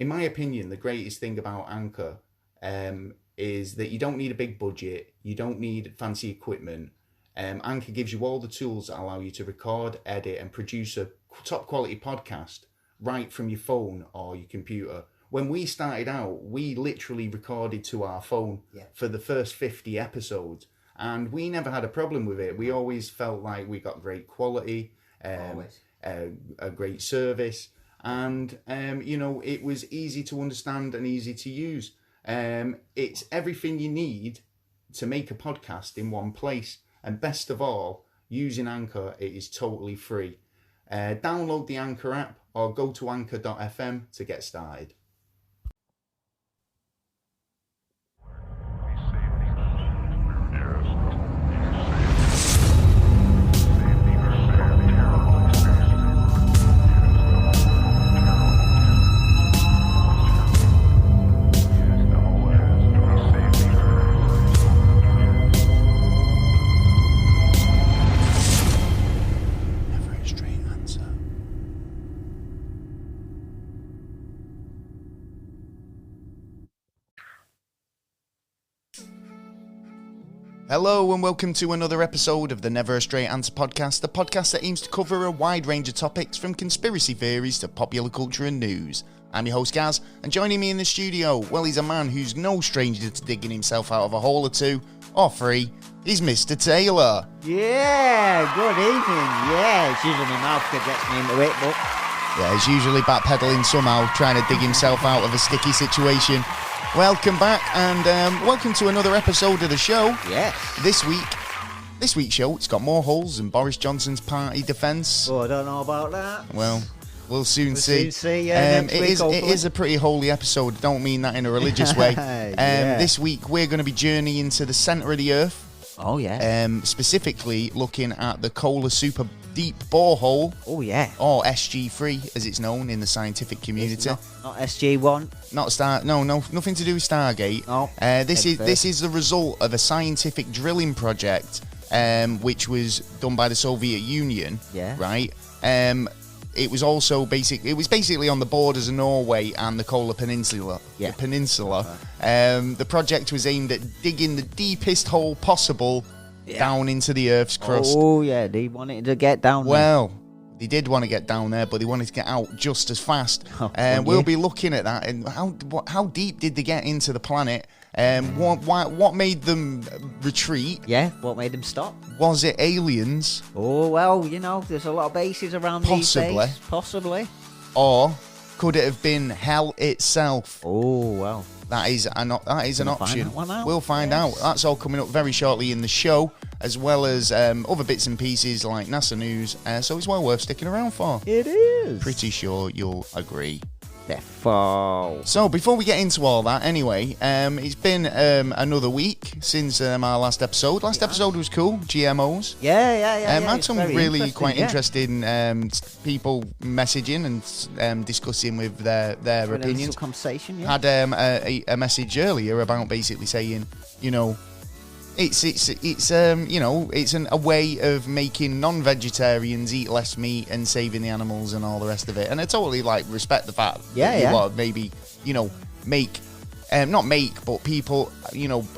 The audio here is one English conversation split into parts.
in my opinion, the greatest thing about Anchor is that you don't need a big budget. You don't need fancy equipment. Anchor gives you all the tools that allow you to record, edit, and produce a top quality podcast right from your phone or your computer. When we started out, we literally recorded to our phone for the first 50 episodes, and we never had a problem with it. We always felt like we got great quality, a great service, and it was easy to understand and easy to use. It's everything you need to make a podcast in one place, and best of all, using Anchor, it is totally free. Download the Anchor app or go to anchor.fm to get started. Hello and welcome to another episode of the Never a Straight Answer podcast, the podcast that aims to cover a wide range of topics from conspiracy theories to popular culture and news. I'm your host Gaz, and joining me in the studio, well, he's a man who's no stranger to digging himself out of a hole or two, or three. He's Mr. Taylor. Yeah, good evening. Yeah, it's usually my mouth that gets me into it, but... Yeah, he's usually backpedaling somehow, trying to dig himself out of a sticky situation. Welcome back, and welcome to another episode of the show. Yes. This week's show, it's got more holes than Boris Johnson's party defence. Oh, I don't know about that. Well, we'll soon see. It is a pretty holy episode. I don't mean that in a religious way. This week, we're going to be journeying to the centre of the Earth. Oh, yeah. Specifically looking at the Kola Superdeep Borehole. Oh, yeah. Or SG3, as it's known in the scientific community. Not SG1. Nothing to do with Stargate. No. This is the result of a scientific drilling project, which was done by the Soviet Union. Yeah. Right. It was also basically on the borders of Norway and the Kola Peninsula. Yeah. The peninsula. The project was aimed at digging the deepest hole possible down into the Earth's crust. Oh, yeah, they wanted to get down there. Well, they did want to get down there, but they wanted to get out just as fast. We'll be looking at that. And how deep did they get into the planet? What made them retreat? Yeah, what made them stop? Was it aliens? Oh, well, there's a lot of bases around these days. Possibly. Or could it have been hell itself? Oh, well. That is an option. We'll find out. Yes. That's all coming up very shortly in the show, as well as other bits and pieces like NASA news. So it's well worth sticking around for. It is. Pretty sure you'll agree. Defo. So before we get into all that, anyway, it's been another week since our last episode. Last episode was cool. GMOs. Yeah. Had some really quite interesting people messaging and discussing with their opinions. Conversation. Yeah. Had a message earlier about basically saying, it's a way of making non-vegetarians eat less meat and saving the animals and all the rest of it. And I totally respect the fact that you want to maybe not make, but people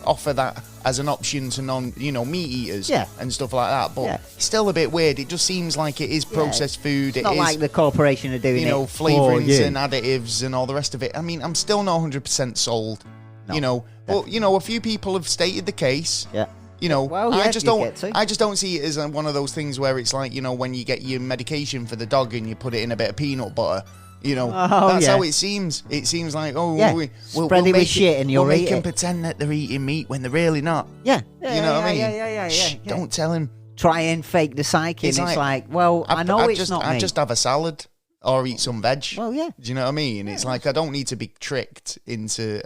offer that as an option to meat eaters and stuff like that. But it's still a bit weird. It just seems like it is processed food. It's not like the corporation are doing it flavourings and additives and all the rest of it. I mean, I'm still not 100% sold. No, but a few people have stated the case. Yeah. I just don't see it as one of those things where it's like, when you get your medication for the dog and you put it in a bit of peanut butter. That's how it seems. It seems like, we'll spread it with shit and you'll eat it. We'll pretend that they're eating meat when they're really not. Yeah. What I mean? Yeah. Shh, don't tell him. Try and fake the psyche. It's like, well, I know it's not me. I just have a salad. Or eat some veg. Well, yeah. Do you know what I mean? It's like I don't need to be tricked into,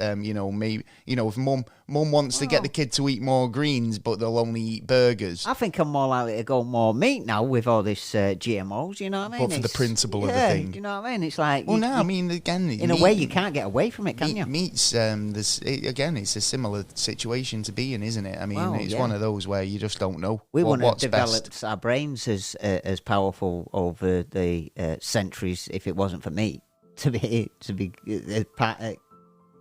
maybe, if mum wants to get the kid to eat more greens, but they'll only eat burgers. I think I'm more likely to go more meat now with all this GMOs. You know what I mean? But for the principle of the thing. You know what I mean? It's like. Well, again, in a way, you can't get away from it, can you? Meat's it's a similar situation to being, isn't it? I mean, it's one of those where you just don't know. We wouldn't have developed our brains as powerful over the centuries if it wasn't for meat. to be part of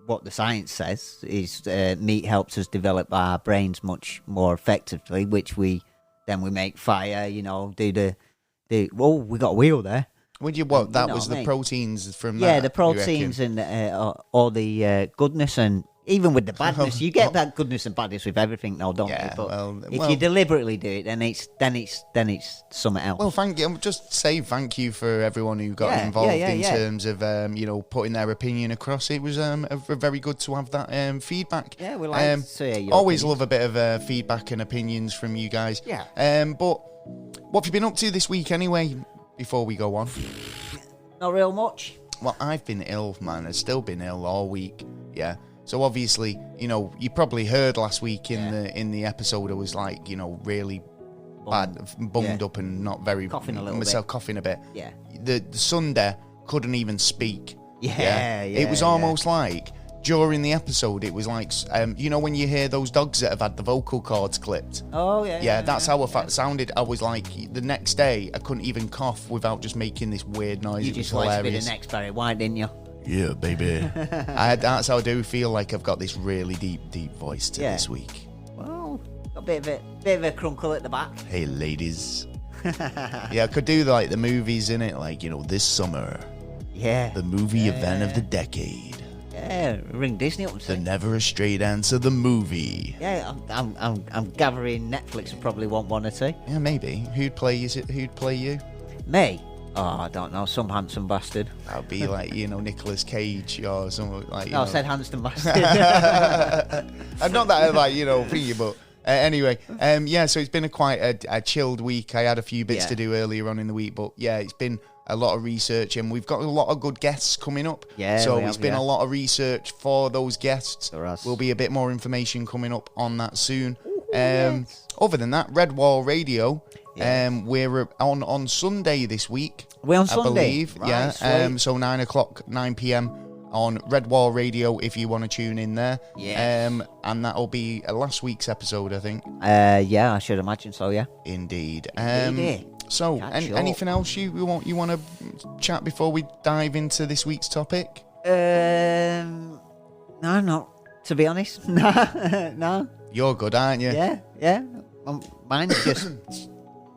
what the science says is meat helps us develop our brains much more effectively, which we make fire. You know, we got a wheel there. Would you what? That was the proteins from that. Yeah, the proteins and all the goodness, and even with the badness, you get that goodness and badness with everything, now, don't you? But if you deliberately do it, then it's something else. Well, thank you. Just say thank you for everyone who got involved in terms of putting their opinion across. It was very good to have that feedback. Yeah, we like to hear your always opinions. love a bit of feedback and opinions from you guys. Yeah. But what have you been up to this week anyway? Before we go on, not real much. Well, I've been ill, man. I've still been ill all week. Yeah. So obviously, you probably heard last week in the episode, I was like, really bummed up and not very coughing a little myself bit. Coughing a bit. Yeah. The Sunday couldn't even speak. Yeah. It was almost like during the episode, it was like when you hear those dogs that have had the vocal cords clipped. Oh yeah. Yeah, that's how it sounded. I was like, the next day, I couldn't even cough without just making this weird noise. You it was just wanted to be hilarious. the next Barry White, didn't you? Yeah, baby. That's how I do feel like I've got this really deep voice this week. Well, got a bit of a crunkle at the back. Hey, ladies. Yeah, I could do like the movies in it, like this summer. Yeah. The movie event of the decade. Yeah, ring Disney up. The Never a Straight Answer, the movie. Yeah, I'm gathering Netflix will probably want one or two. Yeah, maybe. Who'd play you? Me? Oh, I don't know. Some handsome bastard. That'd be like Nicolas Cage or something like. No, I said handsome bastard. I'm not that thingy, but anyway, so it's been quite a chilled week. I had a few bits to do earlier on in the week, but yeah, it's been a lot of research, and we've got a lot of good guests coming up. Yeah, so it's been a lot of research for those guests. For us. Will be a bit more information coming up on that soon. Yes. Other than that, Red Wall Radio. We're on Sunday this week. We're on I Sunday, believe. right, Yeah. sweet. So 9 p.m. on Red Wall Radio if you want to tune in there. Yes. And that'll be last week's episode, I think. Yeah, I should imagine so. Yeah. Indeed. Indeed. So, Catch up. anything else you want to chat before we dive into this week's topic? No, not to be honest. No. You're good, aren't you? Yeah. Mine's just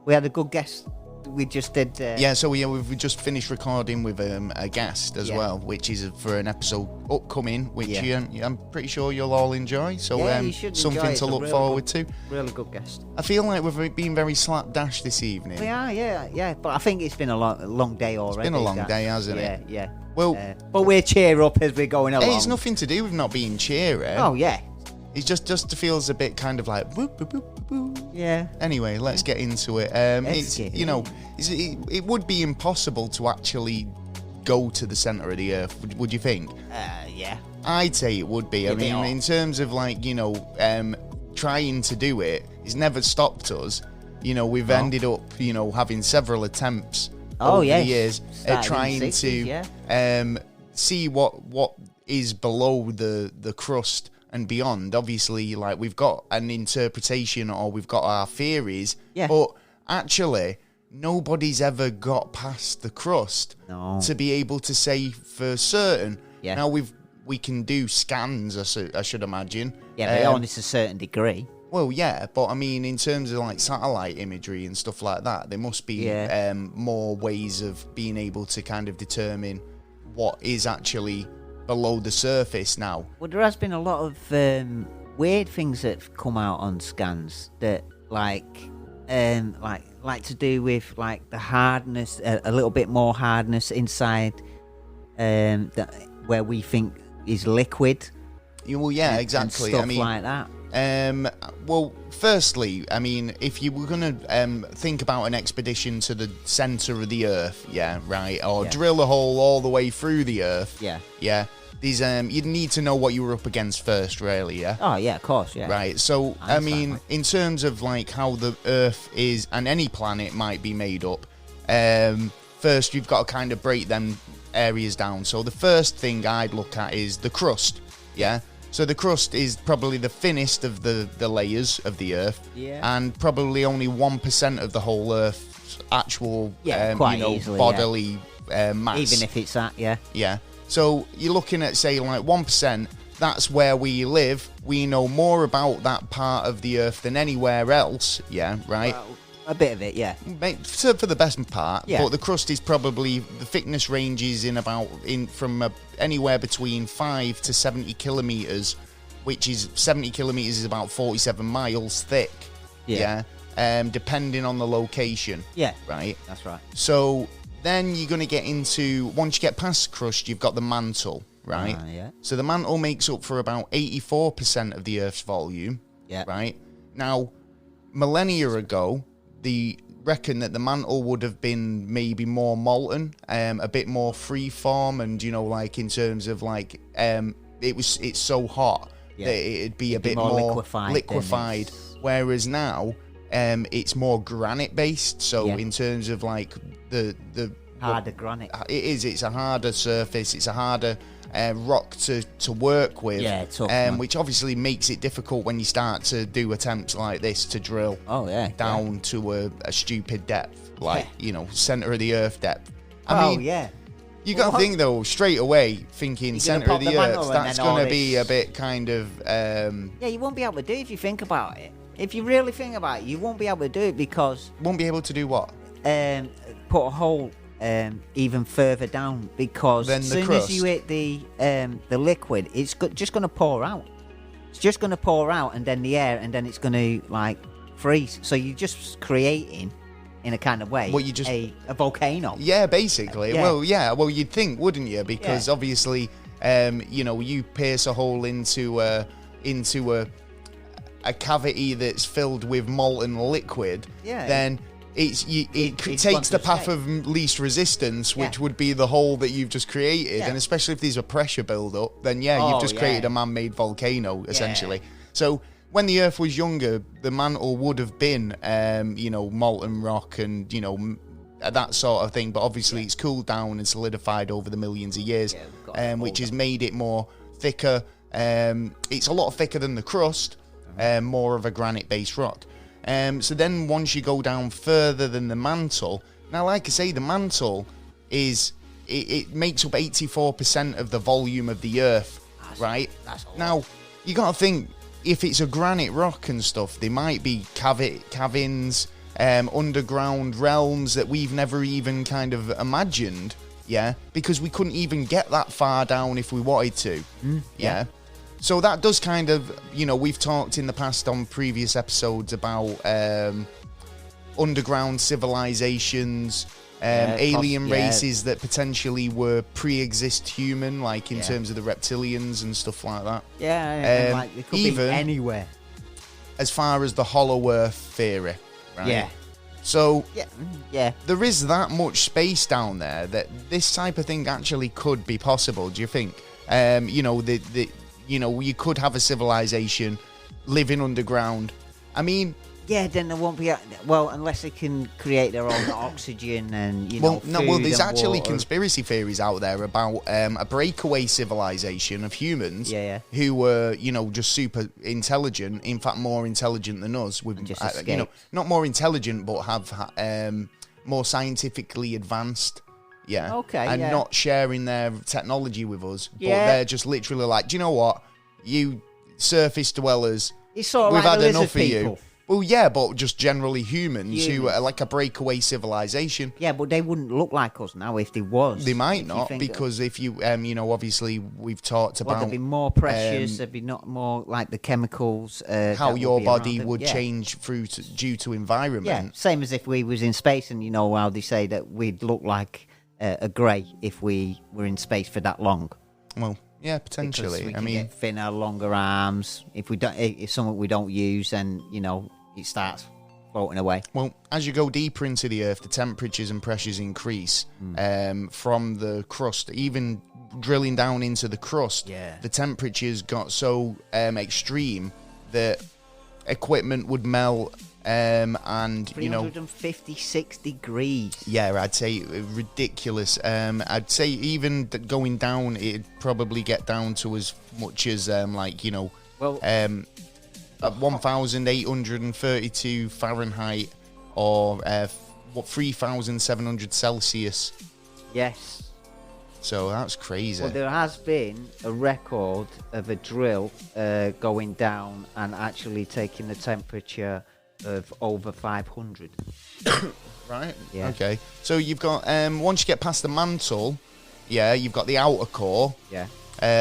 we had a good guest. We just did. So we've just finished recording with a guest as well, which is for an episode upcoming, which I'm pretty sure you'll all enjoy. So you should enjoy something it. to It's a look really forward to. Really good guest. I feel like we've been very slapdash this evening. We are, yeah. But I think it's been a long day already. It's been a long day, hasn't it? Yeah. Well, but we'll cheer up as we're going along. it's nothing to do with not being cheery. Oh yeah. It just feels a bit kind of like whoop, whoop, whoop, whoop. Yeah. Anyway, let's get into it. It would be impossible to actually go to the center of the earth. Would you think? Yeah. I'd say it would be. I mean, in terms of trying to do it, it's never stopped us. We've ended up, having several attempts over the years at trying to see what is below the crust and beyond. Obviously, like, we've got an interpretation or we've got our theories, but actually nobody's ever got past the crust to be able to say for certain. Now we can do scans, I should imagine. Yeah, but only to a certain degree. Well, yeah, but I mean, in terms of like satellite imagery and stuff like that, there must be more ways of being able to kind of determine what is actually below the surface now. Well, there has been a lot of weird things that have come out on scans that like to do with like the hardness, a little bit more hardness inside where we think is liquid. Well, yeah, exactly. And stuff like that. Well, firstly, I mean, if you were going to think about an expedition to the center of the Earth, or drill a hole all the way through the Earth, these you'd need to know what you were up against first, really, Oh, yeah, of course, yeah. Right, so, I mean, in terms of, like, how the Earth is, and any planet might be made up, first you've got to kind of break them areas down. So the first thing I'd look at is the crust, So the crust is probably the thinnest of the layers of the Earth, and probably only 1% of the whole Earth's actual, quite easily, bodily mass. Even if it's that, yeah. Yeah. So you're looking at, say, like 1%. That's where we live. We know more about that part of the Earth than anywhere else. Yeah, right? Well, a bit of it, yeah. For the best part. Yeah. But the crust is probably, the thickness ranges from anywhere between 5 to 70 kilometres, which is 70 kilometres is about 47 miles thick. Yeah. Depending on the location. Yeah. Right? That's right. So then you're going to get into, once you get past crust, you've got the mantle. Right? Yeah. So the mantle makes up for about 84% of the Earth's volume. Yeah. Right? Now, millennia ago, they reckon that the mantle would have been maybe more molten, a bit more free form, and, you know, like in terms of like, it's so hot that it'd be a bit more liquefied. Whereas now, it's more granite based. So in terms of like the harder granite. It's a harder surface. It's a harder rock to work with, which obviously makes it difficult when you start to do attempts like this to drill down to a stupid depth, like center of the earth depth. I mean, you got to think though straight away, thinking center of the earth, that's going to be a bit kind of you won't be able to do it if you think about it. If you really think about it, you won't be able to do it because won't be able to do what? Put a hole even further down, because as soon as you hit the liquid, it's just going to pour out. It's just going to pour out, and then the air, and then it's going to like freeze. So you're just creating, in a kind of way, a volcano. Yeah, basically. Yeah. Well, you'd think, wouldn't you? Because obviously, you pierce a hole into a cavity that's filled with molten liquid. Then it takes the path of least resistance, which would be the hole that you've just created, and especially if there's a pressure build-up, then you've just created a man-made volcano, essentially. So when the Earth was younger, the mantle would have been, molten rock and, that sort of thing, but obviously it's cooled down and solidified over the millions of years, which has made it more thicker. It's a lot thicker than the crust, more of a granite-based rock. So then once you go down further than the mantle, now like I say, the mantle it makes up 84% of the volume of the Earth, right? Now, you got to think, if it's a granite rock and stuff, there might be caverns, underground realms that we've never even kind of imagined, because we couldn't even get that far down if we wanted to, So that does kind of, we've talked in the past on previous episodes about underground civilizations, alien races that potentially were pre-exist human, like in terms of the reptilians and stuff like that. Like it could even be anywhere. As far as the Hollow Earth theory, right? So there is that much space down there that this type of thing actually could be possible. Do you think? You could have a civilization living underground. I mean... then there won't be... unless they can create their own oxygen and, there's actually conspiracy theories out there about a breakaway civilization of humans who were, just super intelligent, in fact, more intelligent than us. Not more intelligent, but have more scientifically advanced... not sharing their technology with us, but they're just literally like, do you know what? You surface dwellers, it's sort of we've like had enough people. of you. Well, yeah, but just generally humans who are like a breakaway civilization. Yeah, but they wouldn't look like us now if they was. They might not, because if you, obviously we've talked about... they'd be more precious, they'd be not more like the chemicals. How your body would change due to environment. Yeah, same as if we was in space, and how they say that we'd look like a grey if we were in space for that long. Well, yeah, potentially. Because we get thinner, longer arms. If something we don't use, then it starts floating away. Well, as you go deeper into the Earth, the temperatures and pressures increase from the crust. Even drilling down into the crust, the temperatures got so extreme that equipment would melt. And 356 degrees. Yeah, I'd say ridiculous. I'd say even going down, it'd probably get down to as much as 1,832 Fahrenheit or 3,700 Celsius. Yes. So that's crazy. Well, there has been a record of a drill going down and actually taking the temperature of over 500. Right. Yeah. Okay. So you've got once you get past the mantle, you've got the outer core. Yeah.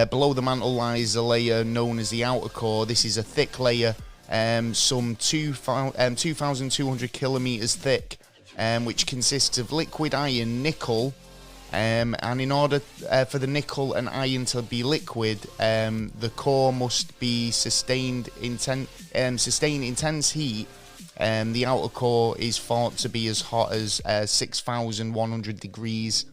Below the mantle lies a layer known as the outer core. This is a thick layer, some 2,200 kilometers thick, which consists of liquid iron, nickel. And in order for the nickel and iron to be liquid, the core must be sustain intense heat. The outer core is thought to be as hot as 6,100 degrees.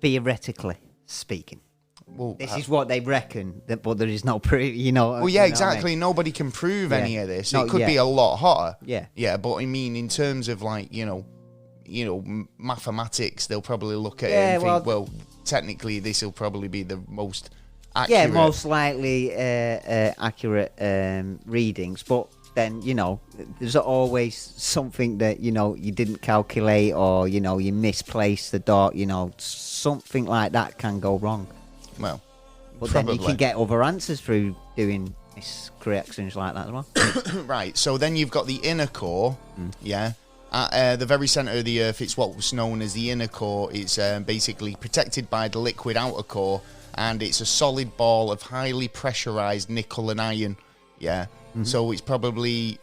Theoretically speaking. Well, This is what they reckon, but there is no proof, Well, yeah, exactly. I mean? Nobody can prove any of this. It could be a lot hotter. Yeah. Yeah, but I mean, in terms of mathematics, they'll probably look at it and think, well, technically, this will probably be the most accurate. Yeah, most likely accurate readings. But then, there's always something that, you didn't calculate or, you misplaced the dot, something like that can go wrong. Well, but probably. Then you can get other answers through doing corrections like that as well. Right, so then you've got the inner core, At the very centre of the Earth, it's what's known as the inner core. It's basically protected by the liquid outer core, and it's a solid ball of highly pressurised nickel and iron. Yeah, so it's probably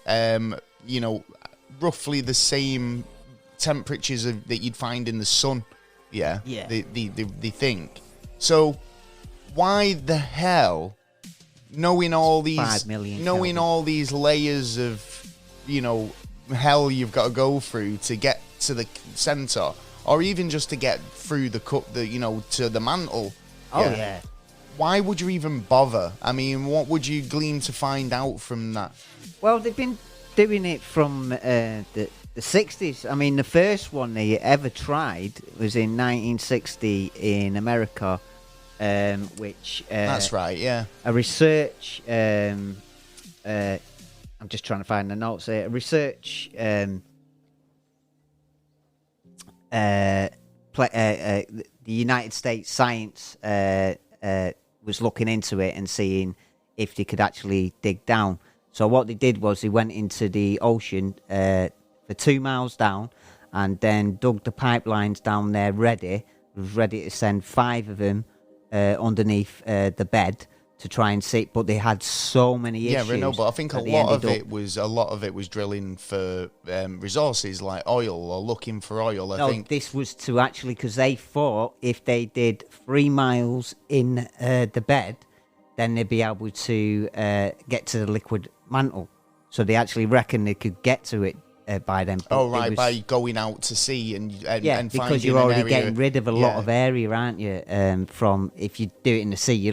roughly the same temperatures that you'd find in the sun. Yeah. They think. So why the hell, knowing all these 5 million all these layers of hell you've got to go through to get to the center, or even just to get through the cup, to the mantle. Why would you even bother? I mean, what would you glean to find out from that? Well, they've been doing it from the 60s. I mean, the first one they ever tried was in 1960 in America, which that's right, yeah. A research. I'm just trying to find the notes here. Research the United States Science was looking into it and seeing if they could actually dig down. So what they did was they went into the ocean for 2 miles down and then dug the pipelines down there ready to send 5 of them underneath the bed to try and see, but they had so many issues. Yeah, I know, but I think a lot of it was drilling for resources like oil or looking for oil. I think this was to actually, because they thought if they did 3 miles in the bed, then they'd be able to get to the liquid mantle. So they actually reckoned they could get to it by then. By going out to sea and because you're already getting rid of a lot of area, aren't you? From if you do it in the sea,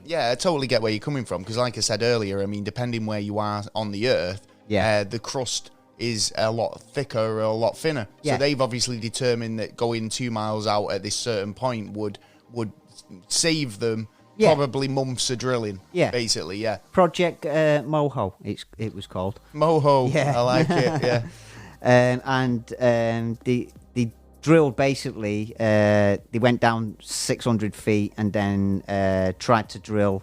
Yeah, I totally get where you're coming from, because like I said earlier, I mean, depending where you are on the Earth, the crust is a lot thicker or a lot thinner. So they've obviously determined that going 2 miles out at this certain point would save them probably months of drilling. Yeah, basically, yeah. Project Moho, it was called. Moho, yeah. I like it. Yeah, and the drilled basically. They went down 600 feet and then tried to drill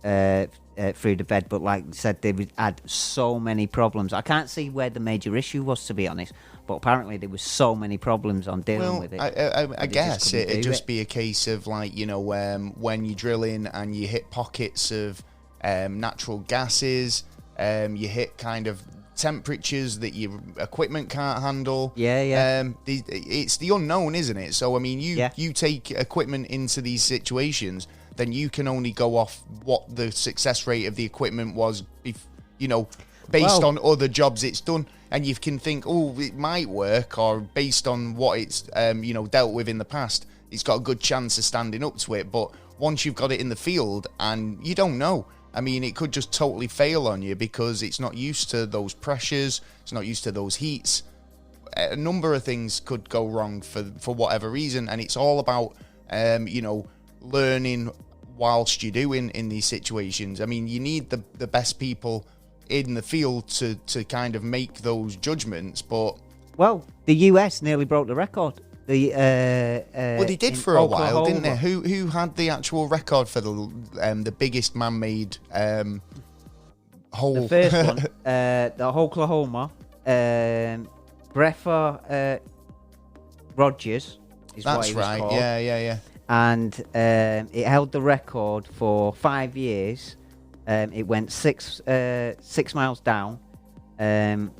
through the bed, but like I said, they had so many problems. I can't see where the major issue was, to be honest, but apparently there was so many problems on dealing with it. I guess it'd just be a case of when you're drilling and you hit pockets of natural gases, you hit kind of temperatures that your equipment can't handle. It's the unknown, isn't it? So I mean, you take equipment into these situations, then you can only go off what the success rate of the equipment was, based on other jobs it's done, and you can think, oh, it might work, or based on what it's dealt with in the past, it's got a good chance of standing up to it. But once you've got it in the field, and you don't know. I mean, it could just totally fail on you because it's not used to those pressures, it's not used to those heats. A number of things could go wrong for whatever reason, and it's all about learning whilst you're doing in these situations. I mean, you need the best people in the field to kind of make those judgments, but... Well, the US nearly broke the record. The Well, they did in for a while, didn't they? Oklahoma. Who had the actual record for the biggest man-made hole? The first one, the Oklahoma, Brefa Rogers is what That's he was right. called. Yeah. And it held the record for 5 years. It went 6 miles down, and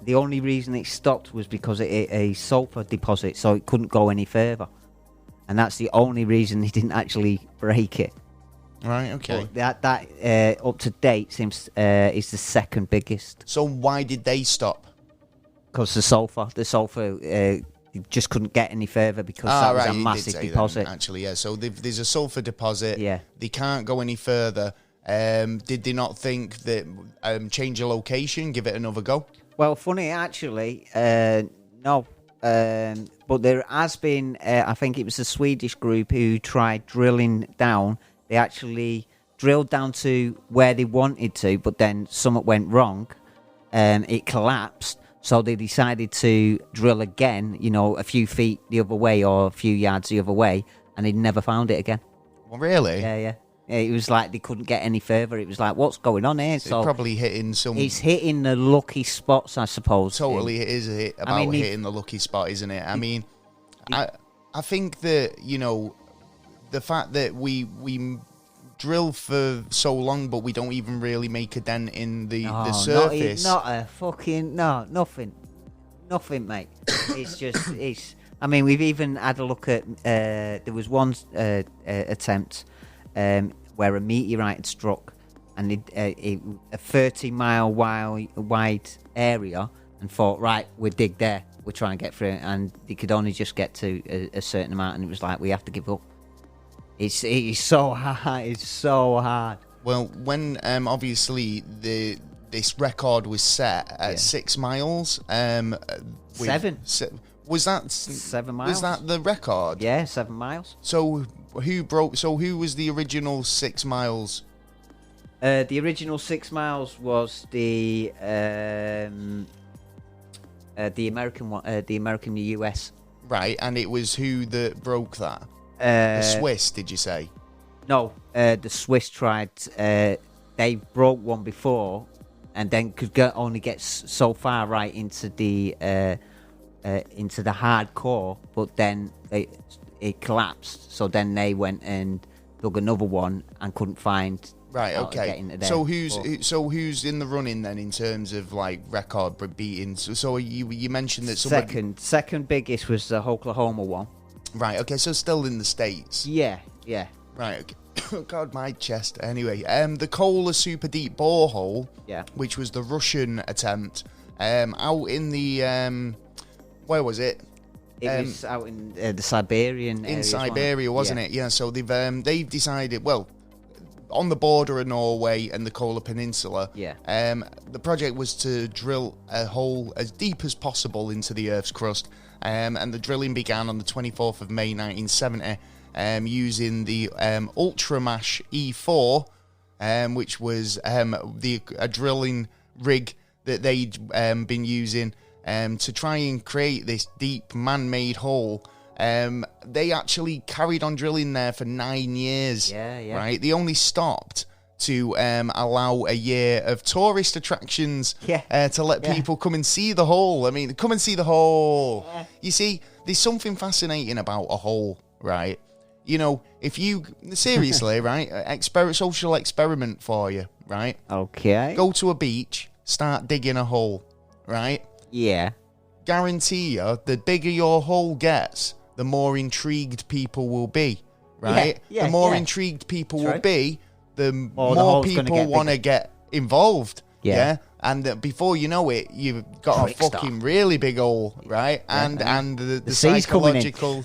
the only reason it stopped was because it hit a sulfur deposit, so it couldn't go any further. And that's the only reason he didn't actually break it. Right. Okay. But that up to date seems is the second biggest. So why did they stop? Because the sulfur you just couldn't get any further because that was a massive deposit. Actually, yeah. So there's a sulfur deposit. Yeah. They can't go any further. Did they not think that change your location, give it another go? Well, funny actually, no. But there has been, I think it was a Swedish group who tried drilling down. They actually drilled down to where they wanted to, but then something went wrong. It collapsed. So they decided to drill again, a few feet the other way or a few yards the other way, and they never found it again. Well, really? Yeah. It was like they couldn't get any further. It was like, what's going on here? So probably hitting some... He's hitting the lucky spots, I suppose. Totally, it is hitting the lucky spot, isn't it? I mean, I think that, the fact that we drill for so long, but we don't even really make a dent in the surface. Nothing, mate. I mean, we've even had a look at. There was one attempt where a meteorite had struck, and a 30-mile wide area, and thought, right, we'll dig there. We'll try and get through it, and they could only just get to a certain amount, and it was like, we have to give up. It's so hard. It's so hard. Well, when obviously this record was set at 6 miles, 7. Was that 7 miles? Was that the record? Yeah, 7 miles. So who was the original 6 miles? The original 6 miles was the American one, the US. Right, and it was who that broke that? The Swiss, did you say? No, the Swiss tried. They broke one before, and then could only get so far right into the hardcore, but then it collapsed. So then they went and dug another one and couldn't find. Right. Okay. So who's in the running then in terms of like record beating? So you mentioned that second biggest was the Oklahoma one. Right, okay, so still in the States. Yeah. Right, okay. Oh, God, my chest. Anyway, the Kola Superdeep Borehole, which was the Russian attempt, out in the, where was it? It was out in the Siberian area. In Siberia, wasn't it? Yeah, so they've decided, well, on the border of Norway and the Kola Peninsula, the project was to drill a hole as deep as possible into the Earth's crust. And the drilling began on the 24th of May 1970 using the Ultramash E4, which was a drilling rig that they'd been using to try and create this deep man-made hole. They actually carried on drilling there for 9 years. Yeah. Right? They only stopped to allow a year of tourist attractions to let people come and see the hole. I mean, come and see the hole. Yeah. You see, there's something fascinating about a hole, right? If you, seriously, right, social experiment for you, right? Okay. Go to a beach, start digging a hole, right? Yeah. Guarantee you, the bigger your hole gets, the more intrigued people will be, right? Yeah, the more intrigued people will be, the more the people want to get involved. Yeah. And before you know it, you've got a fucking really big hole, right? And the psychological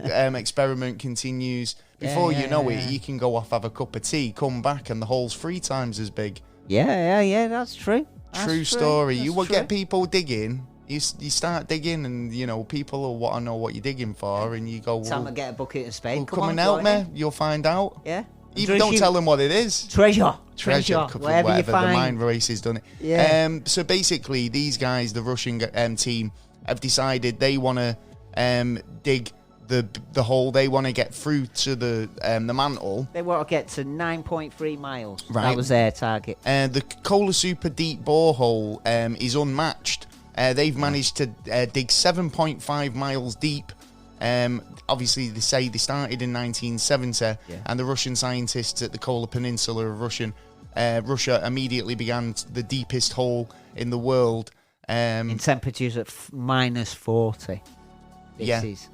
experiment continues. Before you know it, you can go off, have a cup of tea, come back, and the hole's 3 times as big. Yeah, that's true. True story. You will get people digging. You start digging, and people will want to know what you're digging for, and you go, time to get a bucket and spade. Come and help me. You'll find out. Yeah. Even don't tell them what it is. Treasure. Whatever you find. The mind race has done it. Yeah. So basically, these guys, the Russian team, have decided they want to dig the hole. They want to get through to the mantle. They want to get to 9.3 miles. Right. That was their target. The Kola Superdeep Borehole is unmatched. They've managed to dig 7.5 miles deep. Obviously, they say they started in 1970, and the Russian scientists at the Kola Peninsula of Russia immediately began the deepest hole in the world. In temperatures at minus 40. This is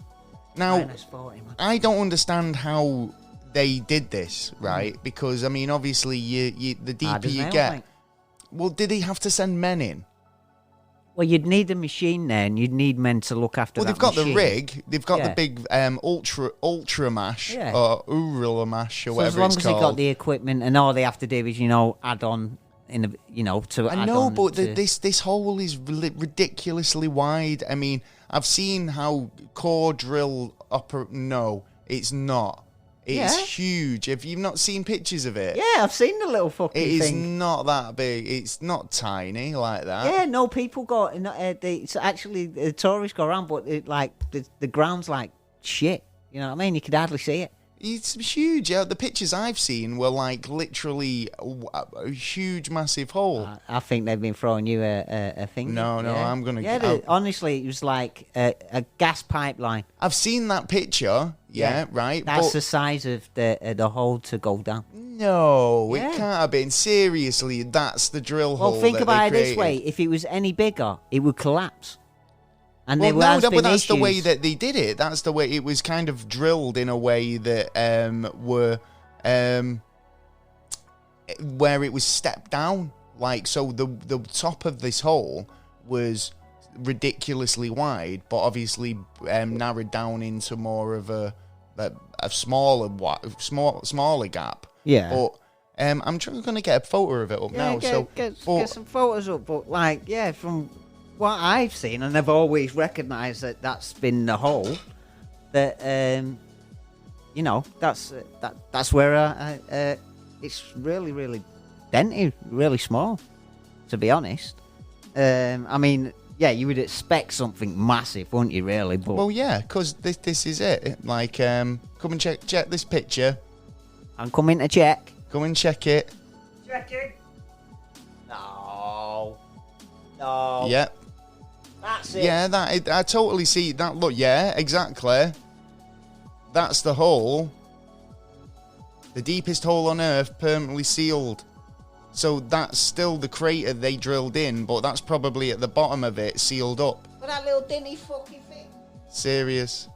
now, minus 40, man. I don't understand how they did this, right? Because, I mean, obviously, the deeper you get... Like. Well, did they have to send men in? Well, you'd need a machine there, and you'd need men to look after that Well, they've got machine. the rig. They've got the big ultra mash or Urula mash or so whatever as long it's as called. they've got the equipment, and all they have to do is, add on to I know, but this hole is ridiculously wide. I mean, I've seen how core drill No, it's not. It's huge. If you've not seen pictures of it, I've seen the little fucking thing. It is not that big. It's not tiny like that. Yeah, no, people go. It's actually the tourists go around, but the ground's like shit. You know what I mean? You could hardly see it. It's huge. Yeah, the pictures I've seen were like literally a huge, massive hole. I think they've been throwing you a thing. No, I'm gonna. Yeah, honestly, it was like a gas pipeline. I've seen that picture. Yeah, right. That's the size of the hole to go down. No, it can't have been. Seriously, that's the drill hole. Well, think about it this way: if it was any bigger, it would collapse. And but that's the way that they did it. That's the way it was kind of drilled in a way that where it was stepped down. Like, so the top of this hole was ridiculously wide, but obviously narrowed down into more of a smaller gap. Yeah. But I'm going to get a photo of it up now. Get some photos up. But from what I've seen, and I've always recognised that that's been the hole. That that's where it's really, really dented, really small. To be honest, I mean, you would expect something massive, wouldn't you? Really, but well, yeah, because this is it. Like, come and check this picture. I'm coming to check. Come and check it. Check it. No. Yep. That's it. Yeah, I totally see that. Look, yeah, exactly. That's the hole. The deepest hole on Earth, permanently sealed. So that's still the crater they drilled in, but that's probably at the bottom of it, sealed up. But that little dinny fucking thing. Serious.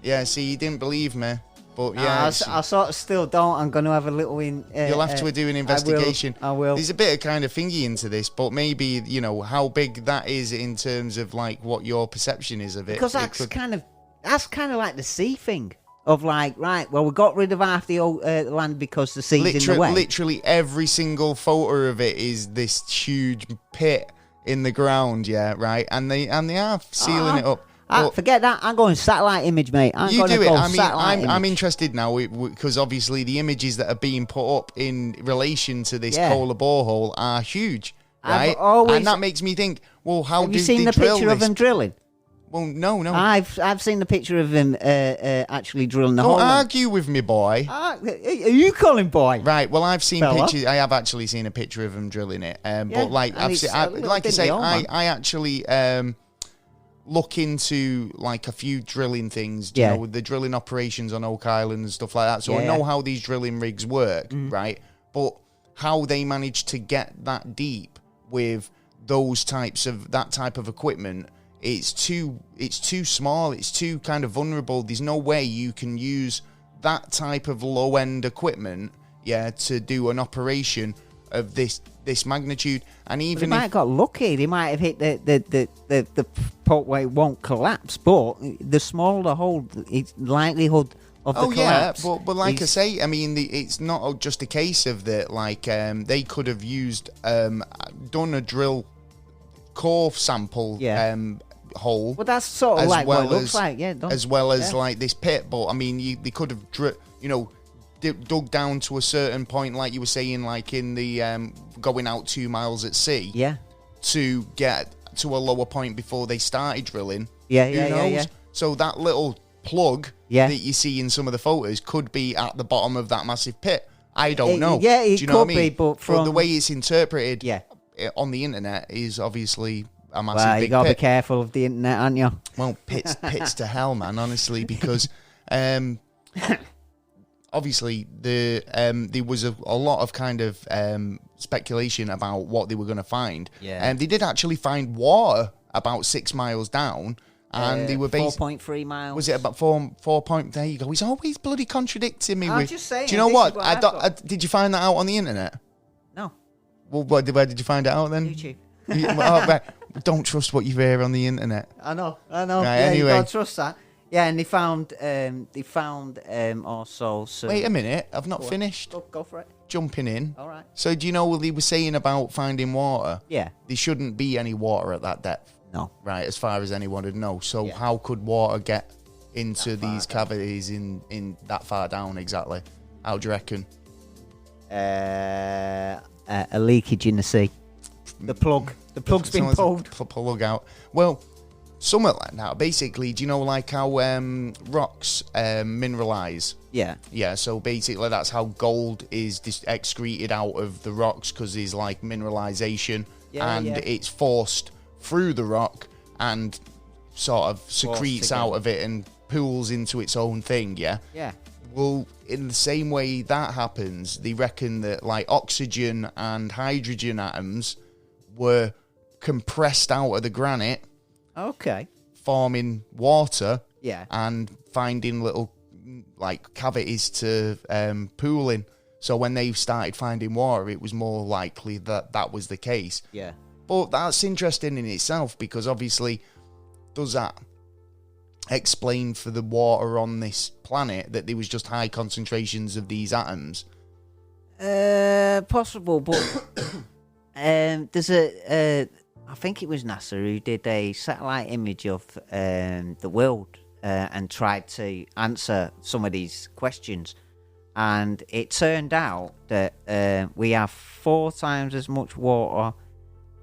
Yeah, see, you didn't believe me. But yeah, I sort of still don't. I'm going to have a little you'll have to do an investigation. I will. There's a bit of kind of thingy into this, but maybe how big that is in terms of like what your perception is of it. Because that's kind of like the sea thing of like, right, well, we got rid of half the old land because the sea's in the way. Literally every single photo of it is this huge pit in the ground. Yeah, right, and they are sealing it up. Forget that. I'm going satellite image, mate. You do it. I mean, I'm interested now because obviously the images that are being put up in relation to this Kola borehole are huge, right? And that makes me think, well, how have you seen the picture of them drilling? Well, no. I've seen the picture of him actually drilling the hole. Don't argue with me, boy. Are you calling boy? Right. Well, I've seen pictures. I have actually seen a picture of him drilling it. But like I actually look into like a few drilling things, you know, with the drilling operations on Oak Island and stuff like that. So I know how these drilling rigs work, right? But how they manage to get that deep with that type of equipment, it's too small. It's too kind of vulnerable. There's no way you can use that type of low end equipment, to do an operation of this magnitude. And even they might have got lucky. They might have hit the part where it won't collapse. But the smaller the hole, it's likelihood of the collapse. But like I say, I mean, it's not just a case of that. Like they could have used done a drill core sample hole. Well, that's sort of like what it looks like, as well as like this pit. But I mean, they could have dug down to a certain point, like you were saying, like in the going out 2 miles at sea, to get to a lower point before they started drilling. Who knows? So that little plug that you see in some of the photos could be at the bottom of that massive pit. I don't know. Yeah, it Do you know what I could mean? be, but from the way it's interpreted yeah. on the internet is obviously a massive Well, big you gotta pit. be careful of the internet, aren't you? Well, pits to hell, man. Honestly, because obviously there was a lot of kind of speculation about what they were going to find. Yeah. And they did actually find water about 6 miles down, and they were 4.3 miles. Was it about 4 point? There you go. He's always bloody contradicting me. I'm just saying. Do you know this what? is I've got. Did you find that out on the internet? No. Well, where did you find it out then? YouTube. Right. Don't trust what you hear on the internet. I know. Right, yeah, anyway. You gotta trust that. Yeah, and they found also some... Wait a minute, I've not finished. Go for it. Jumping in. All right. So do you know what he was saying about finding water? Yeah. There shouldn't be any water at that depth. No. Right, as far as anyone would know. So how could water get into these cavities in that far down exactly? How do you reckon? A leakage in the sea. The plug's been pulled. Plug out. Well, something like that. Basically, do you know like how rocks mineralize? Yeah. Yeah, so basically that's how gold is excreted out of the rocks, because there's like mineralization, and it's forced through the rock and sort of secretes out of it and pools into its own thing, yeah? Yeah. Well, in the same way that happens, they reckon that like oxygen and hydrogen atoms were compressed out of the granite. Okay. Forming water. Yeah. And finding little like cavities to pool in. So when they started finding water, it was more likely that that was the case. Yeah. But that's interesting in itself, because obviously, does that explain for the water on this planet that there was just high concentrations of these atoms? Possible, but there's I think it was NASA who did a satellite image of the world and tried to answer some of these questions. And it turned out that we have 4 times as much water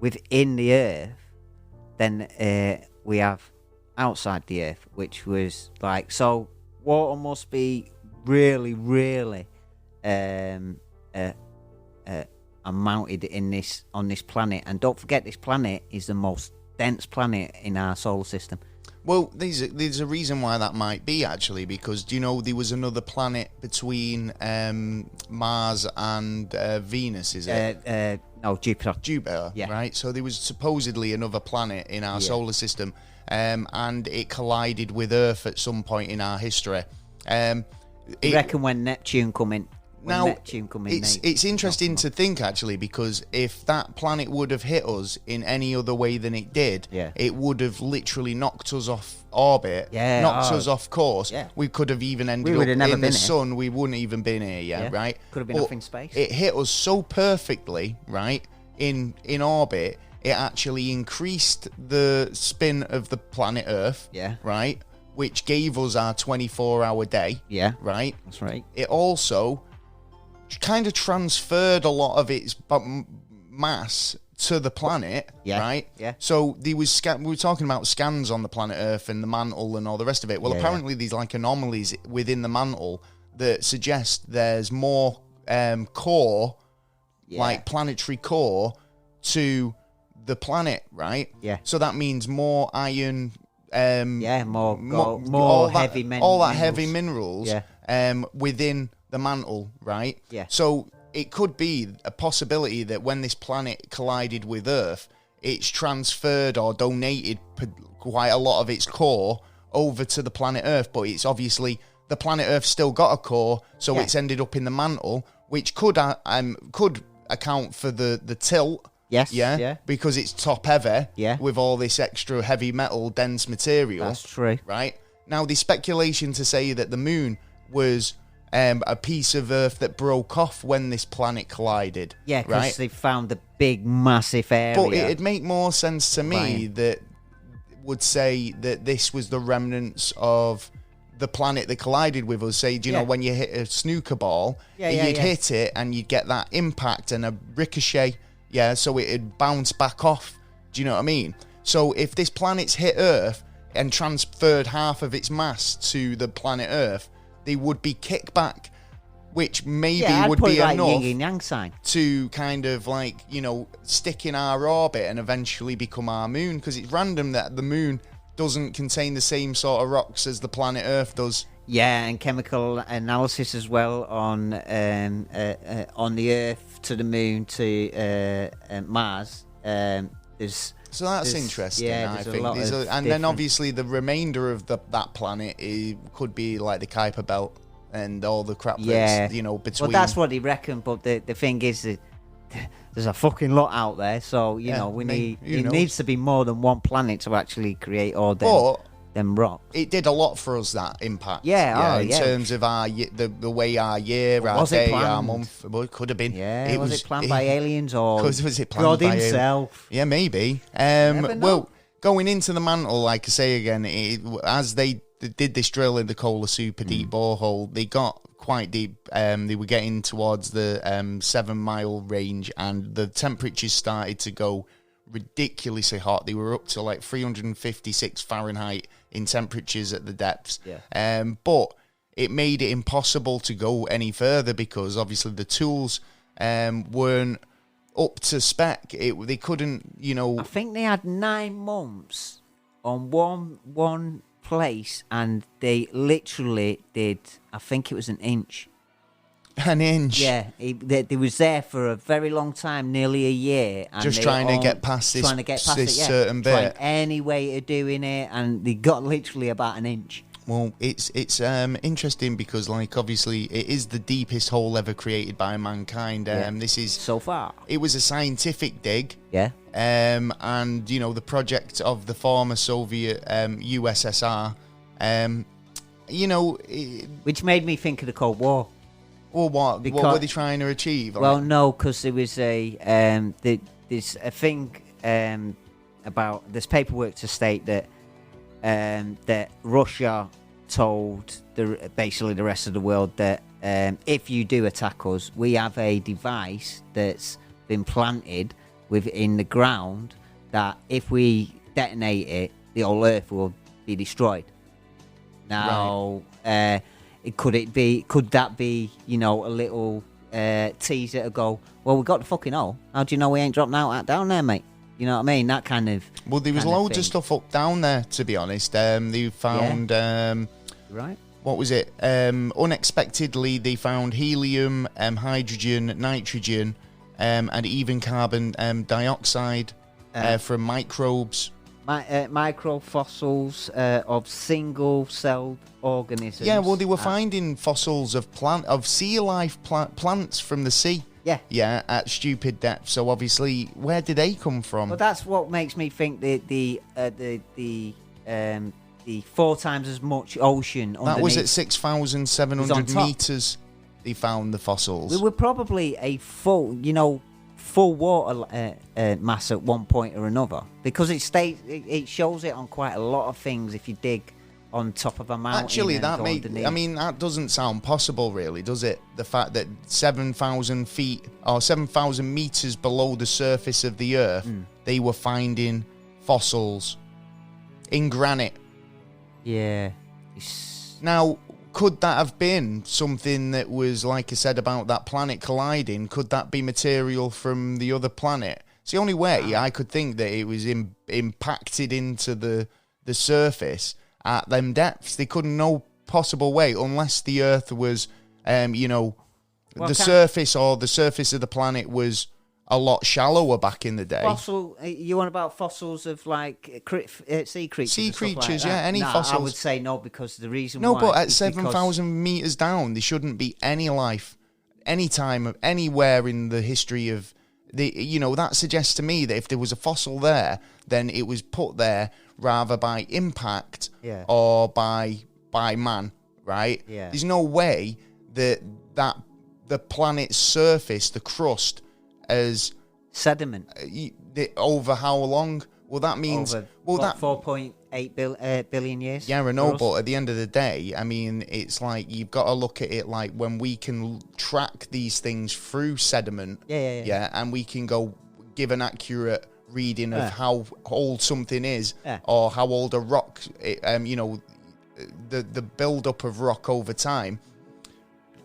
within the Earth than we have outside the Earth, which was like, so water must be really, really amounted on this planet. And don't forget, this planet is the most dense planet in our solar system. Well, there's a reason why that might be, actually, because do you know there was another planet between Mars and Venus, is it? No, Jupiter. Jupiter, yeah. Right? So there was supposedly another planet in our solar system, and it collided with Earth at some point in our history. You reckon when Neptune come in? It's interesting to think, actually, because if that planet would have hit us in any other way than it did, it would have literally knocked us off orbit, knocked us off course. Yeah. We could have even ended up in the sun. We wouldn't even been here, right? Could have been off in space. It hit us so perfectly, right, in orbit, it actually increased the spin of the planet Earth, right, which gave us our 24-hour day, right? That's right. It also kind of transferred a lot of its mass to the planet, right? Yeah. So there was we were talking about scans on the planet Earth and the mantle and all the rest of it. Well, apparently there's like anomalies within the mantle that suggest there's more core, like planetary core, to the planet, right? Yeah. So that means more iron. More heavy minerals. All that heavy minerals within the mantle, right? Yeah. So it could be a possibility that when this planet collided with Earth, it's transferred or donated quite a lot of its core over to the planet Earth, but it's obviously the planet Earth still got a core, so it's ended up in the mantle, which could account for the tilt. Yes. Yeah. Because it's top heavy. Yeah. With all this extra heavy metal, dense material. That's true. Right. Now, the speculation to say that the moon was a piece of Earth that broke off when this planet collided. Yeah, because they found the big, massive area. But it'd make more sense to me that would say that this was the remnants of the planet that collided with us. Say, do you know, when you hit a snooker ball, you'd hit it and you'd get that impact and a ricochet. Yeah, so it'd bounce back off. Do you know what I mean? So if this planet's hit Earth, and transferred half of its mass to the planet Earth, they would be kickback, which maybe would be enough yin and yang sign to kind of like, stick in our orbit and eventually become our moon, because it's random that the moon doesn't contain the same sort of rocks as the planet Earth does. Yeah, and chemical analysis as well on the Earth to the moon to Mars. So that's interesting. Yeah, I think. Then obviously the remainder of that planet could be like the Kuiper Belt and all the crap that's between. Well, that's what they reckon. But the thing is that there's a fucking lot out there. So it needs to be more than one planet to actually create all them rocks. It did a lot for us, that impact. In terms of the way our year, our day, our month. Well, it could have been. Yeah, was it planned by aliens or was it planned God by himself? Yeah, maybe. Well, going into the Mantle, like I say again, as they did this drill in the Kola Superdeep Borehole, they got quite deep. They were getting towards the 7-mile range, and the temperatures started to go ridiculously hot. They were up to like 356 Fahrenheit in temperatures at the depths. But it made it impossible to go any further because obviously the tools weren't up to spec. They couldn't, I think they had 9 months on one place, and they literally did, I think it was an inch. An inch? Yeah, they was there for a very long time, nearly a year. And just trying to get past this certain bit. Trying any way of doing it, and they got literally about an inch. Well, it's interesting because, like, obviously, it is the deepest hole ever created by mankind. This is so far. It was a scientific dig. Yeah. And the project of the former Soviet USSR. Which made me think of the Cold War. Well, what were they trying to achieve? Well, no, because there was there's a thing about there's paperwork to state that that Russia told basically the rest of the world that if you do attack us, we have a device that's been planted within the ground that if we detonate it, the whole Earth will be destroyed. Now, could that be a little teaser to go, well, we got the fucking hole. How do you know we ain't dropped out down there, mate? You know what I mean? That kind of. Well, there was loads of stuff up down there, to be honest. They found right. What was it? Unexpectedly, they found helium, hydrogen, nitrogen, and even carbon dioxide from microbes. Microfossils of single-celled organisms. Yeah, well, they were finding fossils of sea life plants from the sea. Yeah. Yeah, at stupid depths. So obviously, where did they come from? Well, that's what makes me think the 4 times as much ocean underneath. That was at 6,700 meters. They found the fossils. We were probably a full water mass at one point or another, because it shows it on quite a lot of things if you dig on top of a mountain. Actually, that doesn't sound possible, really, does it? The fact that 7,000 feet or 7,000 meters below the surface of the Earth, they were finding fossils in granite. Yeah. Now, could that have been something that was, like I said about that planet colliding? Could that be material from the other planet? It's the only way I could think that it was impacted into the surface at them depths. They couldn't no possible way, unless the Earth was, surface or the surface of the planet was a lot shallower back in the day. You want about fossils of like sea creatures? Sea creatures, like any fossils. I would say no, because the reason why. No, but at 7,000 meters down, there shouldn't be any life, anytime, anywhere in the history of that suggests to me that if there was a fossil there, then it was put there rather by impact or by man, right? Yeah. There's no way that the planet's surface, the crust, as sediment over how long? Well, that means 4.8 billion years. Yeah, I know, but at the end of the day, I mean, it's like you've got to look at it like when we can track these things through sediment. Yeah, and we can give an accurate reading of how old something is or how old a rock rock, the build-up of rock over time,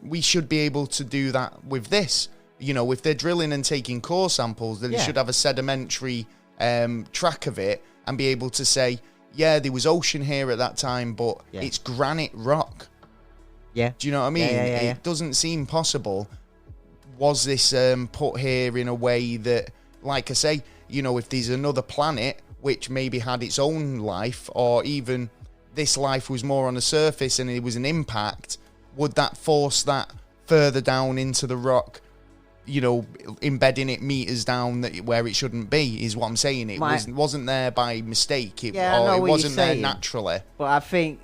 we should be able to do that with this. If they're drilling and taking core samples, then you should have a sedimentary track of it and be able to say, yeah, there was ocean here at that time, but it's granite rock. Yeah. Do you know what I mean? Yeah. It doesn't seem possible. Was this put here in a way that, like I say, if there's another planet which maybe had its own life, or even this life was more on the surface and it was an impact, would that force that further down into the rock, embedding it meters down where it shouldn't be, is what I'm saying. It wasn't there by mistake. It wasn't there naturally. But I think,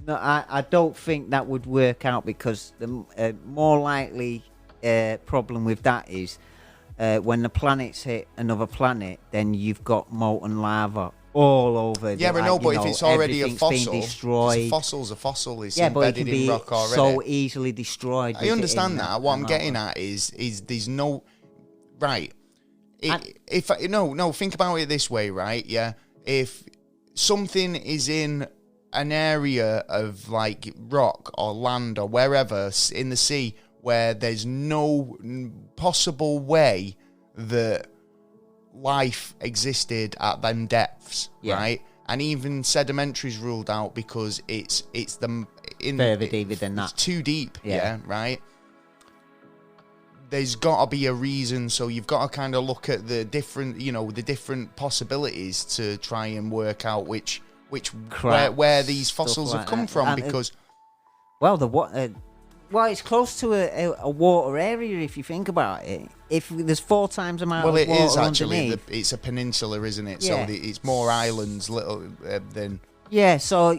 no, I don't think that would work out, because the more likely problem with that is when the planets hit another planet, then you've got molten lava all over. Yeah, but but if it's already a fossil, destroyed. A fossil's a fossil. It's but it embedded can be in rock already. so easily destroyed. I understand that. What I'm getting at is there's no right. Think about it this way, right? Yeah, if something is in an area of like rock or land or wherever in the sea where there's no possible way that life existed at them depths, right? And even sedimentary's ruled out because it's further deeper than that. It's too deep, right? There's got to be a reason, so you've got to kind of look at the different possibilities to try and work out where these fossils have come from, because it's close to a water area if you think about it. If there's 4 times the amount of water underneath. Well, it is actually. It's a peninsula, isn't it? Yeah. So it's more islands than... Yeah, so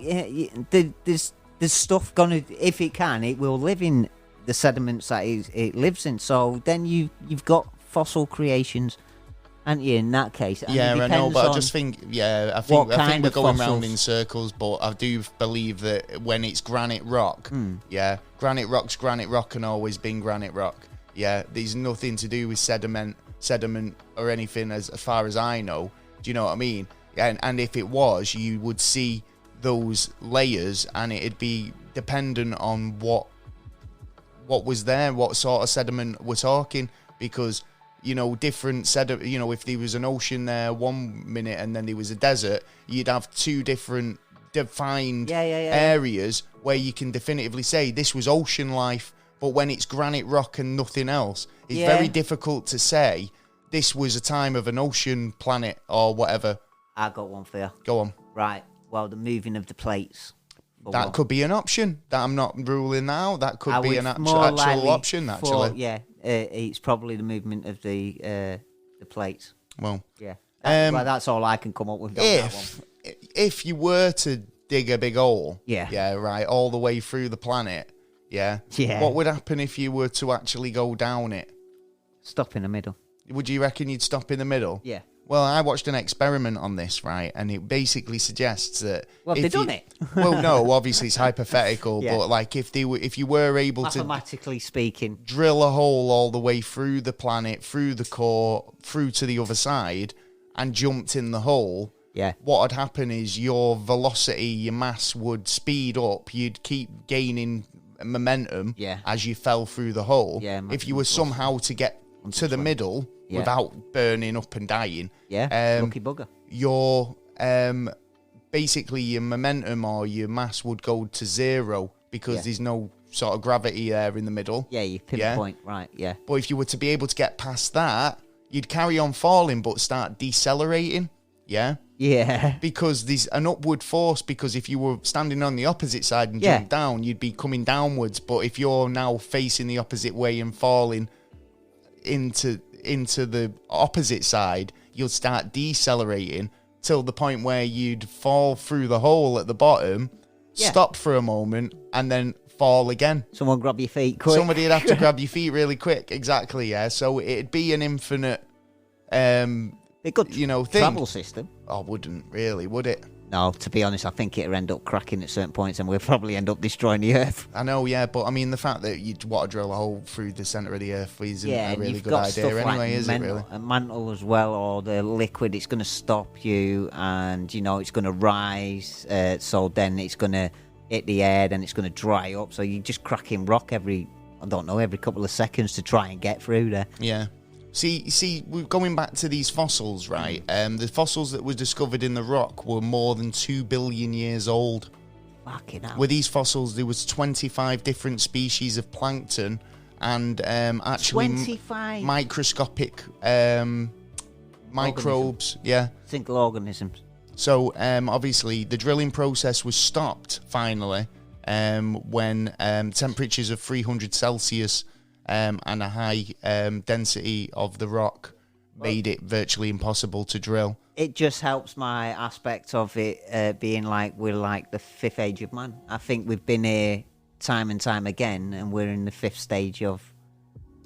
there's stuff gonna... If it can, it will live in the sediments that it lives in. So then you've got fossil creations, aren't you, in that case? And I know, but I just think... I think we're going round in circles, but I do believe that when it's granite rock, granite rock's granite rock and always been granite rock. Yeah, there's nothing to do with sediment or anything as far as I know. Do you know what I mean? And if it was, you would see those layers, and it'd be dependent on what was there, what sort of sediment we're talking, because different sediment. If there was an ocean there 1 minute and then there was a desert, you'd have 2 different defined areas where you can definitively say this was ocean life. But when it's granite rock and nothing else, it's very difficult to say this was a time of an ocean planet or whatever. I got one for you. Go on. Right. Well, the moving of the plates. That could be an option. That I'm not ruling out. That could be an actual option, actually. It's probably the movement of the plates. Well, yeah. That's all I can come up with. If you were to dig a big hole, right, all the way through the planet, what would happen if you were to actually go down it? Stop in the middle. Would you reckon you'd stop in the middle? Yeah. Well, I watched an experiment on this, right, and it basically suggests that... Well, have they done it? Well, no, obviously it's hypothetical, but like if you were able to... Mathematically speaking. Drill a hole all the way through the planet, through the core, through to the other side, and jumped in the hole... Yeah. What would happen is your velocity, your mass would speed up. You'd keep gaining momentum as you fell through the hole. Yeah, if you were somehow to get to the middle without burning up and dying, lucky bugger. Your basically your momentum or your mass would go to 0 because there's no sort of gravity there in the middle. Yeah, you pinpoint, right, But if you were to be able to get past that, you'd carry on falling but start decelerating. Yeah? Yeah. Because there's an upward force, because if you were standing on the opposite side and jumped down, you'd be coming downwards. But if you're now facing the opposite way and falling into the opposite side, you'll start decelerating till the point where you'd fall through the hole at the bottom, stop for a moment, and then fall again. Someone grab your feet quick. Somebody'd have to grab your feet really quick. Exactly, yeah. So it'd be an infinite... a good thing. travel system. Oh, wouldn't really, would it? No, to be honest, I think it'll end up cracking at certain points, and we'll probably end up destroying the Earth. I know, yeah, but I mean, the fact that you'd want to drill a hole through the centre of the Earth isn't a really good idea anyway, is it really? A mantle as well, or the liquid, it's going to stop you, and, you know, it's going to rise, so then it's going to hit the air, then it's going to dry up, so you're just cracking rock every couple of seconds to try and get through there. Yeah. See, we're going back to these fossils, right? The fossils that were discovered in the rock were more than 2 billion years old. Fucking hell. With these fossils, there was 25 different species of plankton and actually 25 microscopic microbes. Yeah. Single organisms. So, obviously, the drilling process was stopped, finally, when temperatures of 300 Celsius and a high density of the rock made it virtually impossible to drill. It just helps my aspect of it being like we're like the fifth age of man. I think we've been here time and time again, and we're in the fifth stage of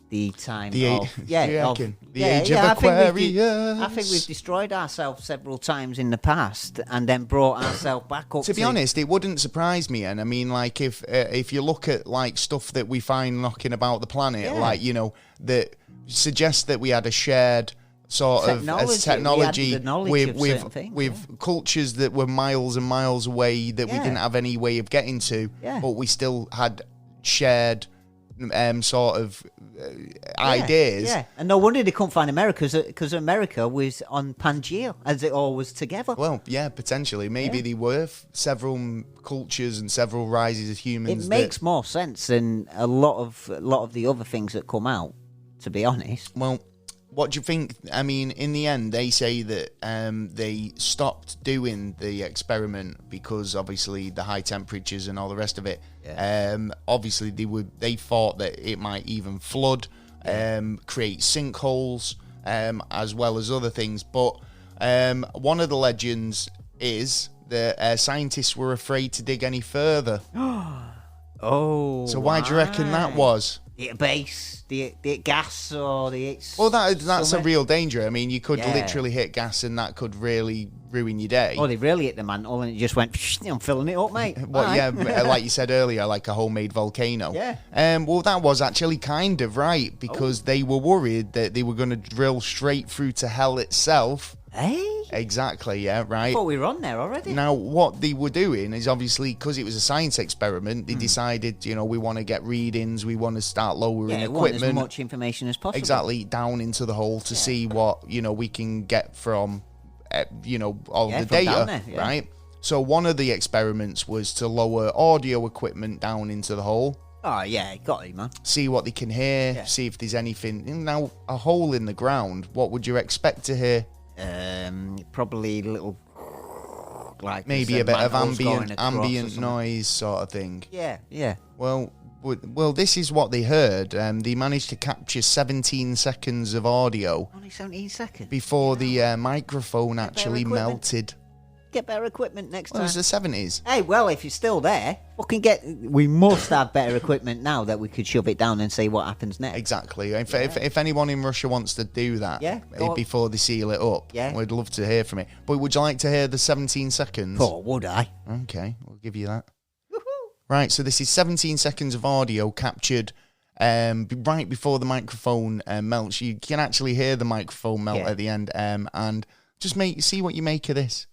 the time the of age of Aquarius. I think we've destroyed ourselves several times in the past, and then brought ourselves back up. To be honest, it wouldn't surprise me. And I mean, like if you look at like stuff that we find knocking about the planet, like that suggests that we had a shared sort of technology with cultures that were miles and miles away that we didn't have any way of getting to, but we still had shared sort of ideas. Yeah, and no wonder they couldn't find America, because America was on Pangea, as it all was together. Well, yeah, potentially. Maybe they were several cultures and several rises of humans. It makes more sense than a lot of the other things that come out, to be honest. Well, what do you think? I mean, in the end, they say that they stopped doing the experiment because obviously the high temperatures and all the rest of it. Yeah. Obviously, they thought that it might even flood, create sinkholes, as well as other things. But one of the legends is that scientists were afraid to dig any further. Oh, so why do you reckon that was? The base, the gas, or the... Well, that's a real danger. I mean, you could literally hit gas and that could really ruin your day. Oh, they really hit the mantle and it just went, I'm filling it up, mate. Well, yeah, like you said earlier, like a homemade volcano. Yeah. Well, that was actually kind of right, because they were worried that they were going to drill straight through to hell itself. Hey? Exactly, yeah, right. I thought we were on there already. Now, what they were doing is obviously, because it was a science experiment, they decided, we want to get readings, we want to start lowering equipment. Want as much information as possible. Exactly, down into the hole to see what, we can get from, all the data, right? So one of the experiments was to lower audio equipment down into the hole. Oh, yeah, got it, man. See what they can hear, see if there's anything. Now, a hole in the ground, what would you expect to hear? Probably little, like maybe a bit of ambient noise sort of thing. Yeah. Well, this is what they heard. They managed to capture 17 seconds of audio. Only 17 seconds before the microphone actually melted. Get better equipment next time. It was the 70s. Hey, well, if you're still there, we must have better equipment now that we could shove it down and see what happens next. Exactly. If anyone in Russia wants to do that before they seal it up, we'd love to hear from it. But would you like to hear the 17 seconds? Oh, would I? Okay, we'll give you that. Woohoo! Right, so this is 17 seconds of audio captured right before the microphone melts. You can actually hear the microphone melt at the end, and just see what you make of this.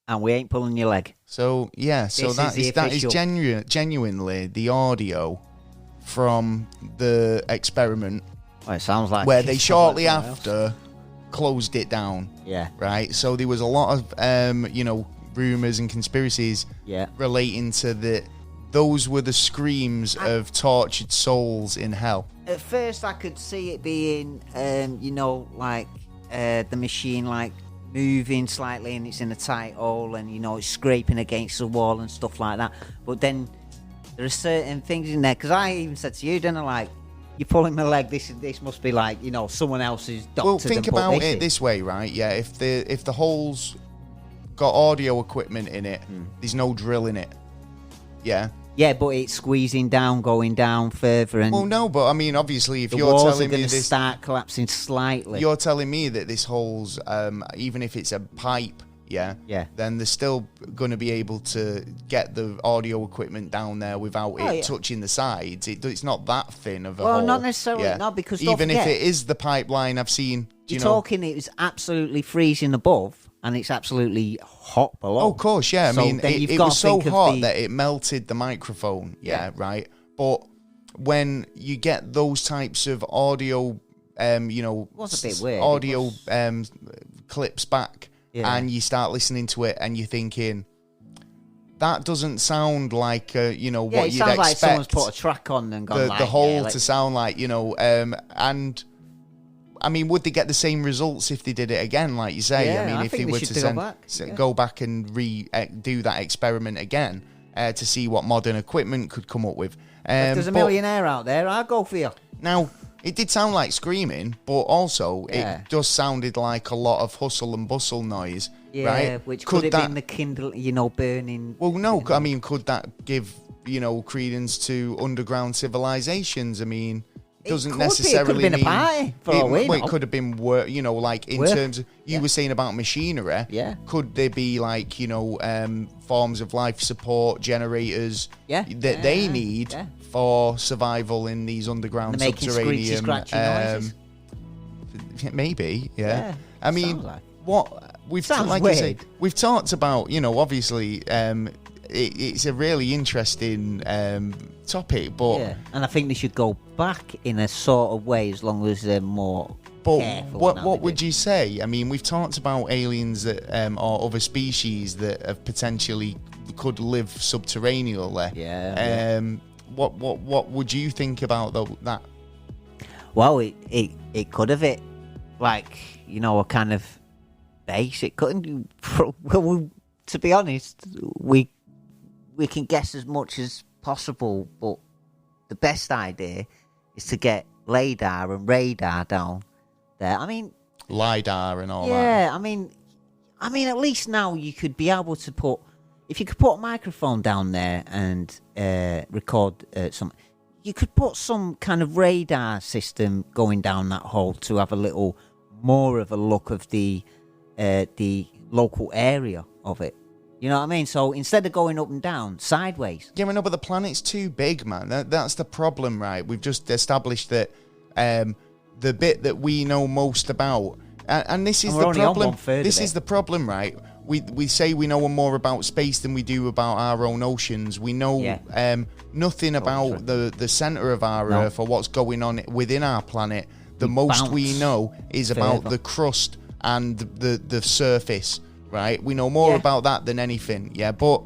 And we ain't pulling your leg. So, yeah, that is genuinely the audio from the experiment. Well, it sounds like... where they shortly after closed it down. Yeah. Right? So there was a lot of, rumours and conspiracies relating to those were the screams of tortured souls in hell. At first, I could see it being, the machine, moving slightly and it's in a tight hole and it's scraping against the wall and stuff like that. But then there are certain things in there, because I even said to you, didn't I, you're pulling my leg. This must be like, someone else's doctor. Well, think about it this way, right? Yeah, if the hole's got audio equipment in it, there's no drill in it. Yeah. Yeah, but it's squeezing down, going down further, and well, no, but I mean, obviously, if the you're walls telling are me this, start collapsing slightly. you're telling me that this hole's, even if it's a pipe, yeah, then they're still going to be able to get the audio equipment down there without it touching the sides. It's not that thin of a hole. Well, not necessarily, no, because even if it is the pipeline, I've seen. You're talking, it was absolutely freezing above. And it's absolutely hot below. Oh, of course, yeah. So I mean, it was so hot that it melted the microphone. Yeah, right. But when you get those types of audio, it was a bit weird. Audio clips back, and you start listening to it, and you're thinking, that doesn't sound like what you'd expect. It sounds like someone's put a track on and gone the whole to sound like, and. I mean, would they get the same results if they did it again, like you say? Yeah, I mean, if they were to go back and do that experiment again to see what modern equipment could come up with. If there's a millionaire out there, I'll go for you. Now, it did sound like screaming, but also it just sounded like a lot of hustle and bustle noise, right? Which could have been the kindle, burning. Well, no, I mean, could that give, credence to underground civilizations? I mean... doesn't necessarily mean... It could have been a party, for all we know. It could have been work, like in terms of... You were saying about machinery. Yeah. Could there be, like, forms of life support generators that they need for survival in these underground subterranean... noises. Maybe, yeah. I mean, what... We've we've talked about, obviously... it's a really interesting topic, but and I think they should go back in a sort of way as long as they're more careful. What would you say? I mean, we've talked about aliens that or other species that have potentially could live subterraneously. What would you think about that? Well, it could have a kind of base. It couldn't. Well, to be honest, we can guess as much as possible, but the best idea is to get LiDAR and radar down there. I mean... LiDAR and all that. Yeah, I mean, at least now you could be able to put... If you could put a microphone down there and record something, you could put some kind of radar system going down that hole to have a little more of a look of the local area of it. You know what I mean? So instead of going up and down, sideways. Yeah, but the planet's too big, man. That's the problem, right? We've just established that the bit that we know most about, and this is the problem. This is the problem, right? We say we know more about space than we do about our own oceans. We know nothing about the center of our Earth or what's going on within our planet. The most we know is about the crust and the surface. Right, we know more about that than anything. Yeah, but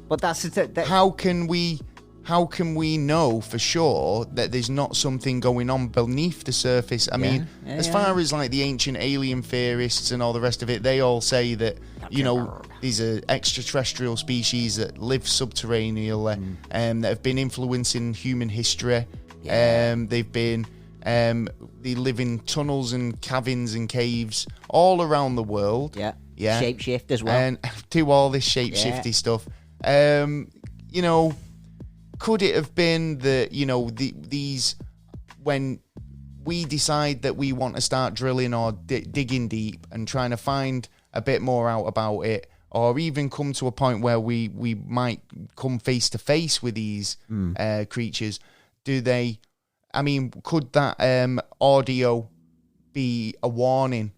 that's how can we know for sure that there's not something going on beneath the surface? I mean, as far as like the ancient alien theorists and all the rest of it, they all say that these are extraterrestrial species that live subterraneally and that have been influencing human history. They've been they live in tunnels and caverns and caves all around the world. Yeah, shapeshift as well, and do all this shapeshifty stuff. Could it have been that these when we decide that we want to start drilling or digging deep and trying to find a bit more out about it, or even come to a point where we might come face to face with these creatures? Could that audio be a warning?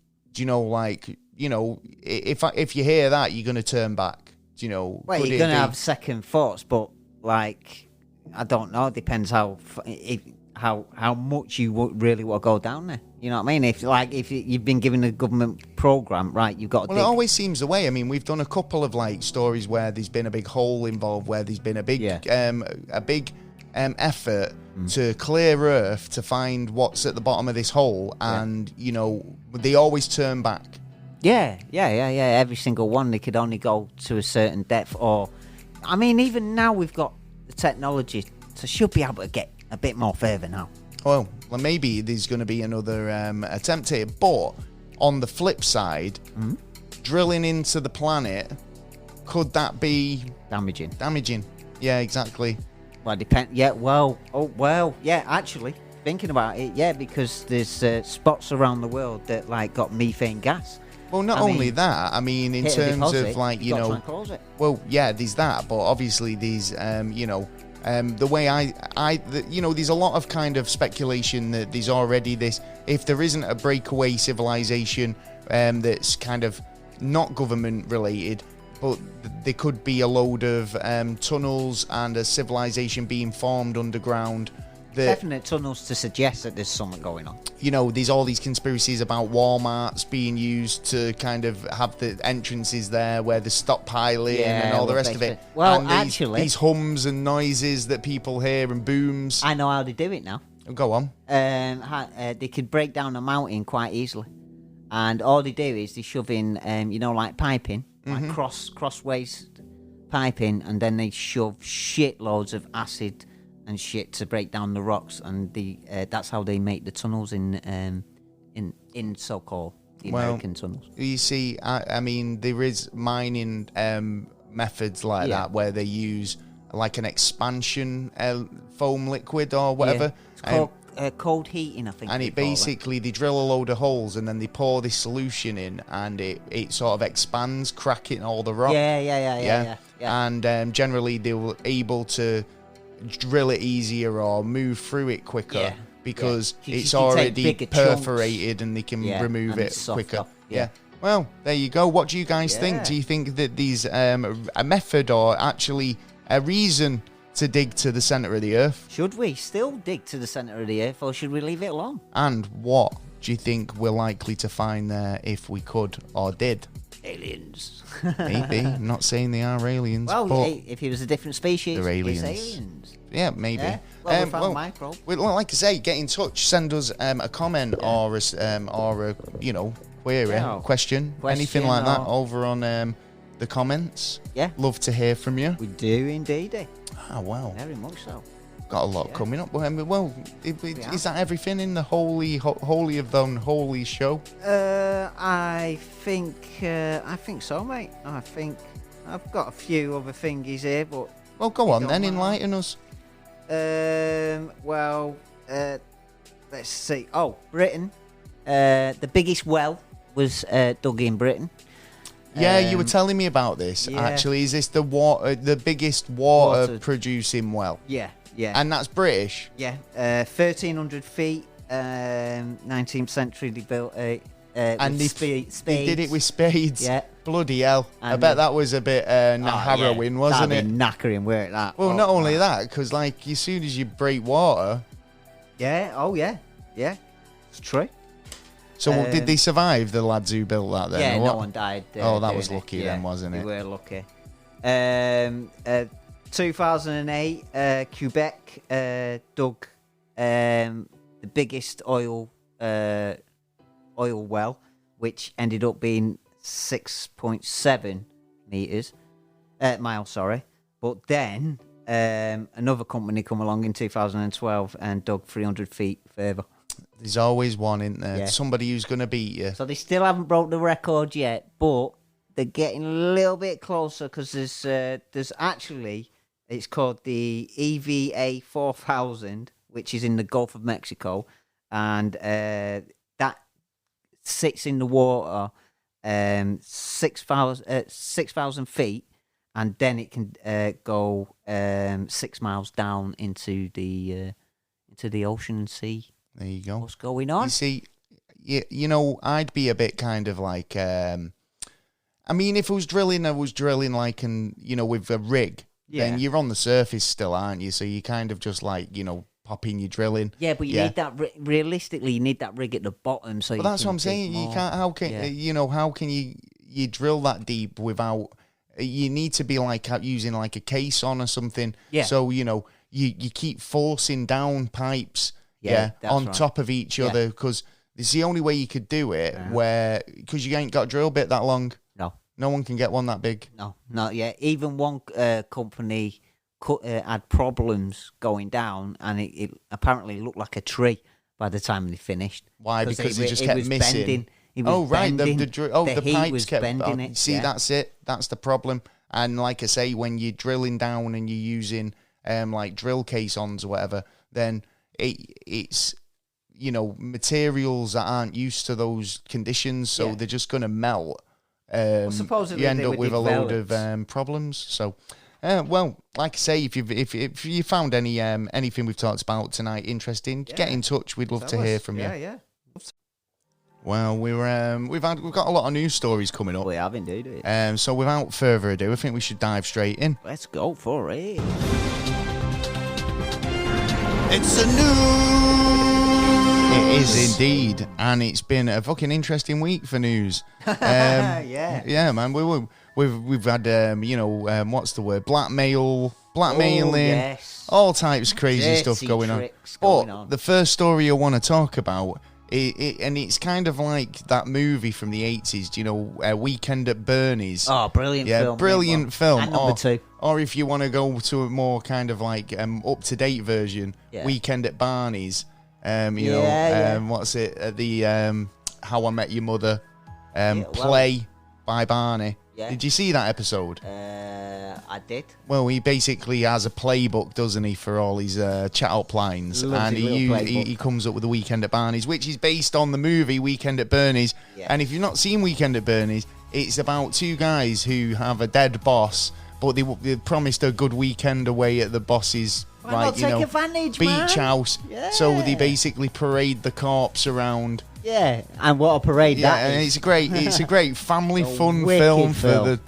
If you hear that, you're going to turn back. Well, you're going to have second thoughts, but I don't know. It depends how much you really want to go down there. You know what I mean? If you've been given a government program, right, you've got to. Well, it always seems the way. I mean, we've done a couple of stories where there's been a big hole involved, where there's been a big effort to clear Earth to find what's at the bottom of this hole, and they always turn back. Yeah. Every single one, they could only go to a certain depth, or, I mean, even now we've got the technology, so should be able to get a bit more further now. Well, maybe there's going to be another attempt here. But on the flip side, drilling into the planet, could that be damaging? Yeah, exactly. Well, depend. Yeah, yeah. Actually, thinking about it, yeah, because there's spots around the world that like got methane gas. Well, not only that. I mean, in terms of like well, yeah, there's that, but obviously these, the way there's a lot of kind of speculation that there's already this. If there isn't a breakaway civilization that's kind of not government related, but there could be a load of tunnels and a civilization being formed underground. Definite tunnels to suggest that there's something going on. There's all these conspiracies about Walmarts being used to kind of have the entrances there where they're stockpiling and all the rest of it. Well, and actually, these hums and noises that people hear and booms. I know how they do it now. Go on. They could break down a mountain quite easily, and all they do is they shove in, like piping, like crossways piping, and then they shove shitloads of acid and shit to break down the rocks, and that's how they make the tunnels in so-called American tunnels. You see, I mean, there is mining methods like that where they use like an expansion foam liquid or whatever. It's called cold heating, I think. And they drill a load of holes and then they pour this solution in, and it sort of expands, cracking all the rock. Yeah. And generally they were able to drill it easier or move through it quicker because it's already perforated and they can remove it quicker. Yeah. Well, there you go. What do you guys think? Do you think that these a method or actually a reason to dig to the centre of the Earth? Should we still dig to the centre of the Earth, or should we leave it alone? And what do you think we're likely to find there if we could or did? Aliens. Maybe. I'm not saying they are aliens. Well, but if it was a different species, they're aliens. It's aliens. Yeah, maybe. Yeah? Well, we found microbe. Like I say, get in touch. Send us a comment or a query, question, anything like that over on the comments. Yeah. Love to hear from you. We do indeed. Oh, wow. Very much so. Got a lot coming up. Well, is that everything in the holy of the unholy show? I think so, mate. I think I've got a few other thingies here, but well, go on then. Enlighten us. Let's see. Oh, Britain. The biggest well was dug in Britain. Yeah, you were telling me about this. Yeah. Actually, is this the biggest water producing well? Yeah. And that's British? Yeah. 1,300 feet. 19th century they built and spades. They did it with spades? Yeah. Bloody hell. And I bet that was a bit harrowing, wasn't it? Knackering work, that. Well, not only that, because like as soon as you break water... Yeah, yeah. It's true. So did they survive, the lads who built that then? Yeah, no one died. That was lucky then, wasn't it? They were lucky. 2008, Quebec dug the biggest oil well, which ended up being 6.7 miles. But then another company come along in 2012 and dug 300 feet further. There's always one, isn't there? Yeah. Somebody who's going to beat you. So they still haven't broke the record yet, but they're getting a little bit closer because there's actually, it's called the EVA 4000, which is in the Gulf of Mexico, and that sits in the water 6,000 feet, and then it can go 6 miles down into the ocean and see. There you go. What's going on? You see, I'd be a bit kind of like, I mean, if I was drilling like, with a rig, then you're on the surface still, aren't you? So you kind of just like, popping your drilling. Yeah, but you need that, realistically, you need that rig at the bottom. So that's what I'm saying. You can't, how can you drill that deep without, you need to be like using like a case on or something. Yeah. So, you keep forcing down pipes. On top of each other, because it's the only way you could do it. Because you ain't got a drill bit that long. No one can get one that big. No, not yet. Even one company had problems going down, and it apparently looked like a tree by the time they finished. Why? Because he just kept missing. Bending. He was Oh, right. bending. The heat pipes was kept bending it. See, yeah. that's it. That's the problem. And like I say, when you're drilling down and you're using like drill caissons or whatever, then it's materials that aren't used to those conditions, so they're just going to melt. Supposedly you end up with a load of problems. So, well, like I say, if you found anything we've talked about tonight interesting, get in touch. We'd love to hear from you. Yeah. Well, we've got a lot of news stories coming up. We have indeed. So without further ado, I think we should dive straight in. Let's go for it. It's a news. It is indeed, and it's been a fucking interesting week for news. Yeah, man. We've had what's the word? Blackmailing, all types of crazy stuff going on. But the first story I want to talk about. And it's kind of like that movie from the 80s, do you know, Weekend at Bernie's? Oh, brilliant film. Yeah, brilliant film. And number 2. Or if you want to go to a more kind of like up-to-date version, Weekend at Barney's. What's it? The How I Met Your Mother play by Barney. Yeah. Did you see that episode? I did. Well, he basically has a playbook, doesn't he, for all his chat-up lines. And he comes up with the Weekend at Barney's, which is based on the movie Weekend at Bernie's. Yeah. And if you've not seen Weekend at Bernie's, it's about two guys who have a dead boss, but they promised a good weekend away at the boss's beach house. Yeah. So they basically parade the corpse around. Yeah, and what a parade that is. And it's a great family fun film for the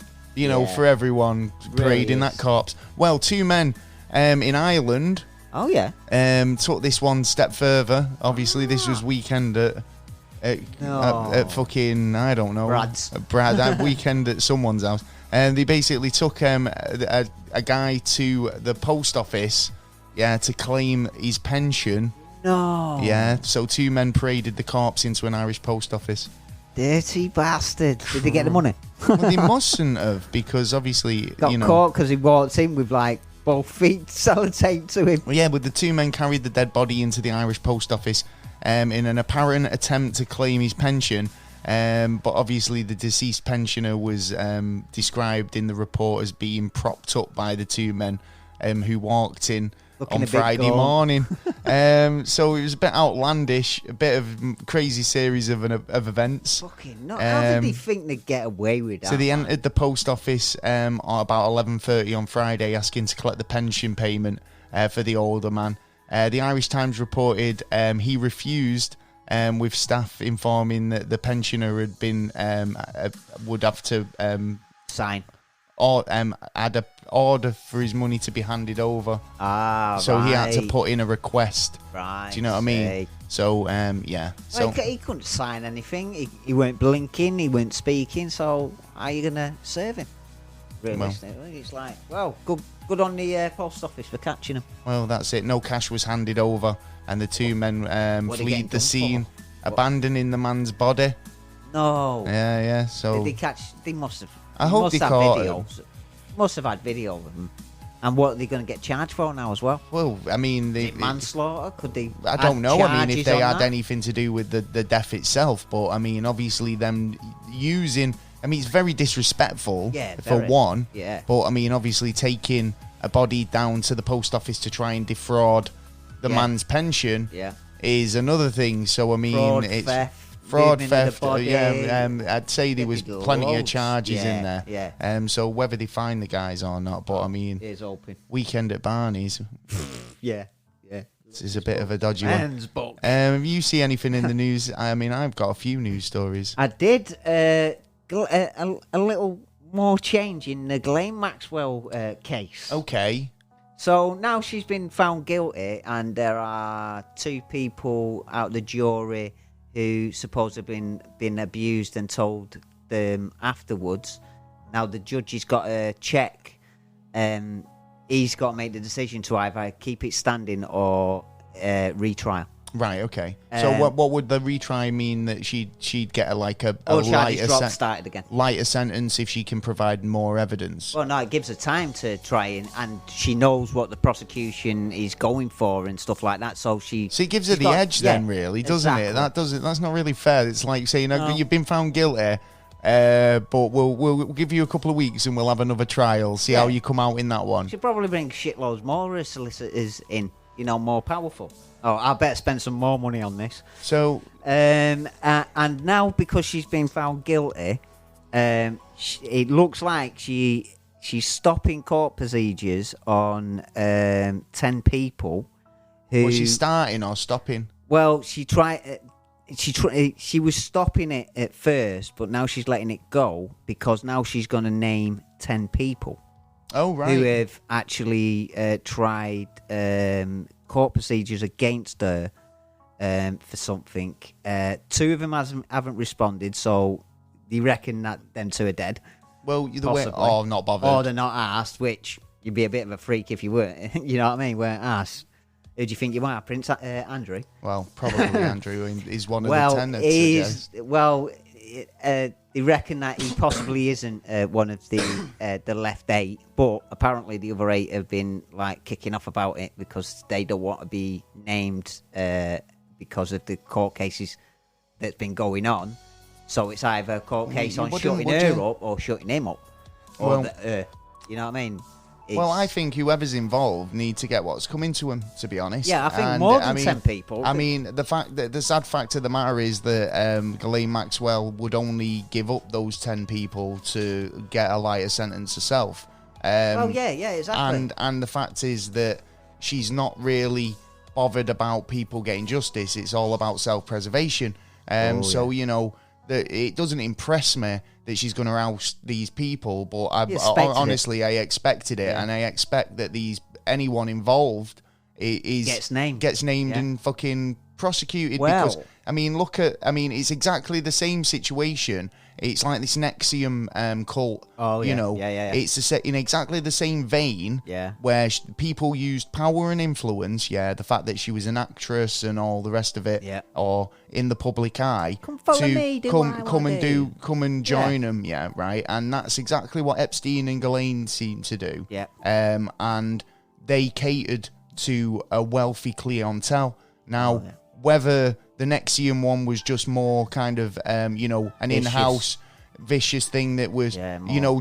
for everyone parading that corpse. Well, two men in Ireland took this one step further. Obviously this was weekend at fucking, I don't know, that weekend at someone's house. And they basically took a guy to the post office to claim his pension. No. Yeah, so two men paraded the corpse into an Irish post office. Dirty bastard. Did they get the money? Well, they mustn't have, because obviously... Got caught because he walked in with, both feet sellotaped to him. Well, yeah, but the two men carried the dead body into the Irish post office in an apparent attempt to claim his pension. But obviously the deceased pensioner was described in the report as being propped up by the two men who walked in on Friday morning. So it was a bit outlandish, a bit of crazy series of events. Fucking no! How did they think they'd get away with that? So they entered the post office at about 11:30 on Friday, asking to collect the pension payment for the older man. The Irish Times reported he refused, with staff informing that the pensioner had been would have to sign. Or had a order for his money to be handed over. So he had to put in a request. Right. Do you know what I mean? So So he couldn't sign anything. He weren't blinking. He weren't speaking. So how are you gonna serve him? Realistically, it's like, well, good on the post office for catching him. Well, that's it. No cash was handed over, and the two men fled the scene, abandoning the man's body. No. Yeah. So did they catch? They must have. I hope they caught him. Must have had video of them. And what are they going to get charged for now as well? Well, I mean... manslaughter? Could they... I don't know. I mean, if they had anything to do with the death itself. But, I mean, obviously them using... I mean, it's very disrespectful, for one. Yeah. But, I mean, obviously taking a body down to the post office to try and defraud the man's pension is another thing. So, I mean... Fraud, theft, I'd say there was plenty of charges in there. Yeah. So whether they find the guys or not, but I mean, it's open. Weekend at Barney's. Yeah. This is a bit of a dodgy one. Have you see anything in the news? I mean, I've got a few news stories. I did a little more change in the Ghislaine Maxwell case. Okay. So now she's been found guilty, and there are two people out the jury who supposedly been abused and told them afterwards. Now the judge has got to check. He's got to make the decision to either keep it standing or retrial. Right. Okay. So what would the retry mean? That she'd get a lighter started again. Lighter sentence if she can provide more evidence. Well, no, it gives her time to try and she knows what the prosecution is going for and stuff like that. So it gives her the edge then, really, doesn't it? That's not really fair. It's like saying you've been found guilty. But we'll give you a couple of weeks and we'll have another trial. See how you come out in that one. She'll probably bring shitloads more solicitors in, more powerful. Oh, I better spend some more money on this. So, and now because she's been found guilty, it looks like she's stopping court procedures on 10 people. Who? Was she starting or stopping? Well, she was stopping it at first, but now she's letting it go because now she's going to name 10 people. Oh, right. Who have actually tried court procedures against her for something. 2 of them haven't responded, so you reckon that them 2 are dead. Well, either way, not bothered. Or they're not asked, which you'd be a bit of a freak if you weren't. You know what I mean? Weren't asked. Who do you think you are, Prince Andrew? Well, probably Andrew is one of the 10. They reckon that he possibly isn't one of the left 8, but apparently the other 8 have been like kicking off about it because they don't want to be named because of the court cases that's been going on. So it's either a court case on shutting her up or shutting him up, or you know what I mean? Well, I think whoever's involved need to get what's coming to them, to be honest. Yeah, I think more than 10 people. I mean, the sad fact of the matter is that Ghislaine Maxwell would only give up those 10 people to get a lighter sentence herself. Exactly. And the fact is that she's not really bothered about people getting justice. It's all about self-preservation. It doesn't impress me that she's going to oust these people, but honestly, I expected it, and I expect that anyone involved gets named and fucking prosecuted. Well, because it's exactly the same situation. It's like this Nexium cult. Oh, yeah. It's in exactly the same vein. Yeah. Where people used power and influence. Yeah, the fact that she was an actress and all the rest of it. Yeah. Or in the public eye. Come follow me. Come and join them. Yeah, right. And that's exactly what Epstein and Ghislaine seemed to do. Yeah. And they catered to a wealthy clientele. Now, whether the Nexium one was just more kind of, an in-house vicious thing that was,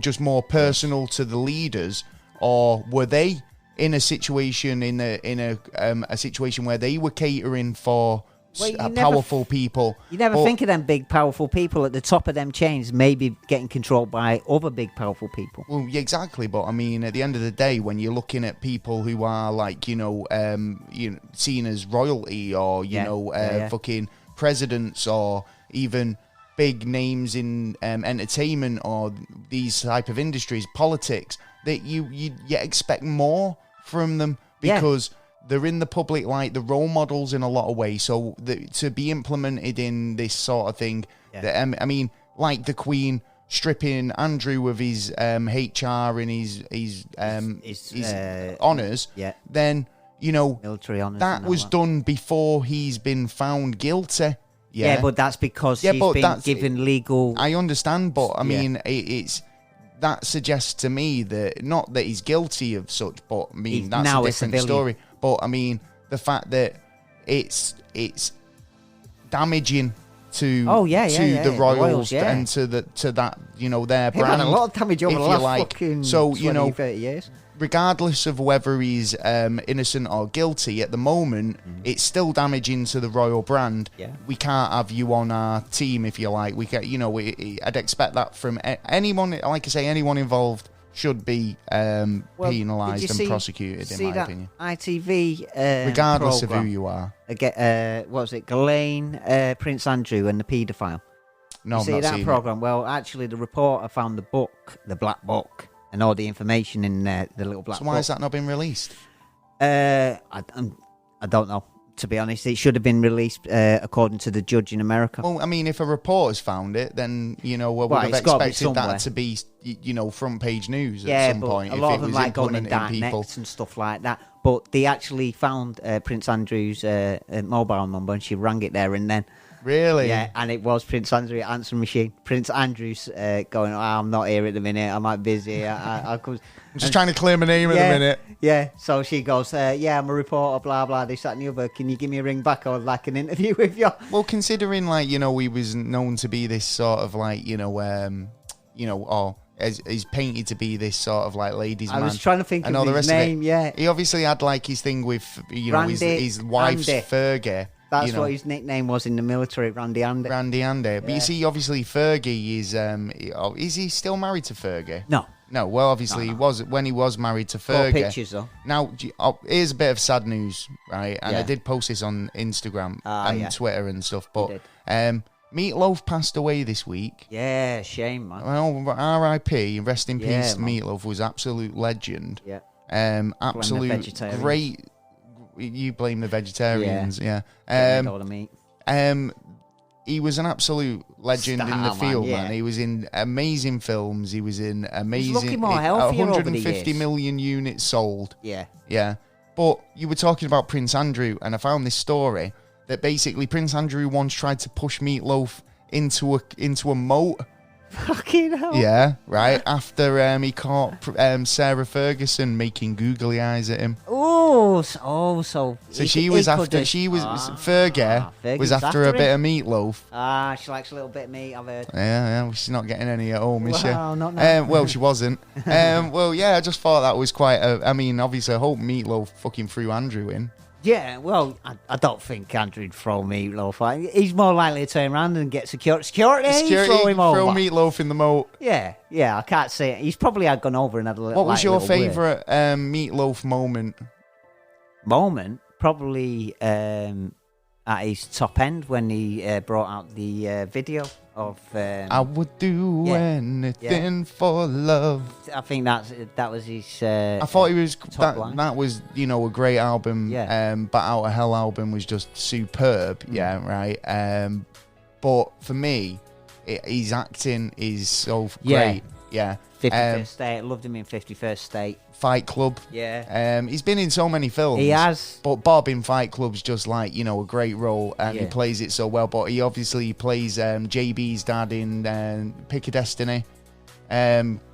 just more personal to the leaders, or were they in a situation a situation where they were catering for powerful people? You never think of them big, powerful people at the top of them chains maybe getting controlled by other big, powerful people. Well, yeah, exactly. But I mean, at the end of the day, when you're looking at people who are like, seen as royalty or, fucking presidents or even big names in entertainment or these type of industries, politics, that you expect more from them because they're in the public light, the role models in a lot of ways. So to be implemented in this sort of thing, like the Queen stripping Andrew of his HR and his honours, then, military honours. That was done before he's been found guilty. Yeah, but that's because he's been given legal... I understand, but I mean, that suggests to me that, not that he's guilty of such, but I mean, that's a different story. But I mean, the fact that it's damaging to the royals and to that their brand. Had a lot of damage over the last fucking 20, 30 years. Regardless of whether he's innocent or guilty, at the moment, it's still damaging to the royal brand. Yeah. We can't have you on our team, if you like. I'd expect that from anyone. Like I say, anyone involved should be penalised and prosecuted, in my opinion. ITV regardless program, of who you are. What was it? Ghislaine, Prince Andrew and the paedophile. No, you see that programme? Well, actually, the reporter found the book, the Black Book, and all the information in the little black book. So why has that not been released? I don't know. To be honest, it should have been released according to the judge in America. Well, I mean, if a reporter's found it, then we would have expected that to be, front page news at some point. A lot of them like going in dark nets and stuff like that. but they actually found Prince Andrew's mobile number, and she rang it there and then. Really? Yeah, and it was Prince Andrew answering machine. Prince Andrew's going, I'm not here at the minute. I'm busy. I could. I'm just trying to clear my name at the minute. Yeah, so she goes, I'm a reporter, blah, blah, this, that, and the other. Can you give me a ring back or like an interview with you? Well, considering, like, he was known to be this sort of, like, he's painted to be this sort of, like, ladies' man. I was trying to think of his name, yeah. He obviously had, like, his thing with, his wife's Fergie. That's what his nickname was in the military, Randy Andy. Randy Andy. But you see, obviously, Fergie is he still married to Fergie? No. No, well, obviously, he was when he was married to Fergie. Got pictures, though. Now, here's a bit of sad news, right? And I did post this on Instagram and Twitter and stuff, but Meatloaf passed away this week. Yeah, shame, man. Well, R.I.P., rest in peace, man. Meatloaf was absolute legend. Yeah. Absolute great... You blame the vegetarians, yeah. All the meat. He was an absolute legend in the field, man. He was in amazing films. He was in amazing... He's looking more healthier 150 million units sold. Yeah. Yeah. But you were talking about Prince Andrew, and I found this story that basically Prince Andrew once tried to push Meatloaf into a moat. Fucking hell. Yeah, right. After he caught Sarah Ferguson making googly eyes at him. So Fergie was after a bit of meatloaf. She likes a little bit of meat, I've heard. Yeah, well, she's not getting any at home, is she? Not now. Well, she wasn't. Well, yeah, I just thought that was quite obviously I hope Meatloaf fucking threw Andrew in. Yeah, well, I don't think Andrew'd throw Meatloaf. He's more likely to turn around and get security. Throw him over. Throw Meatloaf in the moat. Yeah, I can't see it. He's probably had gone over and had a little. What was your favourite Meatloaf moment? Probably at his top end when he brought out the video of. I would do anything for love. I think that was his. I thought he was that was a great album. Yeah. But Out of Hell album was just superb. Yeah, right. But for me, his acting is so great. Yeah. 51st State, loved him in 51st State. Fight Club. Yeah. He's been in so many films. He has. But Bob in Fight Club's just like, a great role, and he plays it so well. But he obviously plays JB's dad in Pick of Destiny.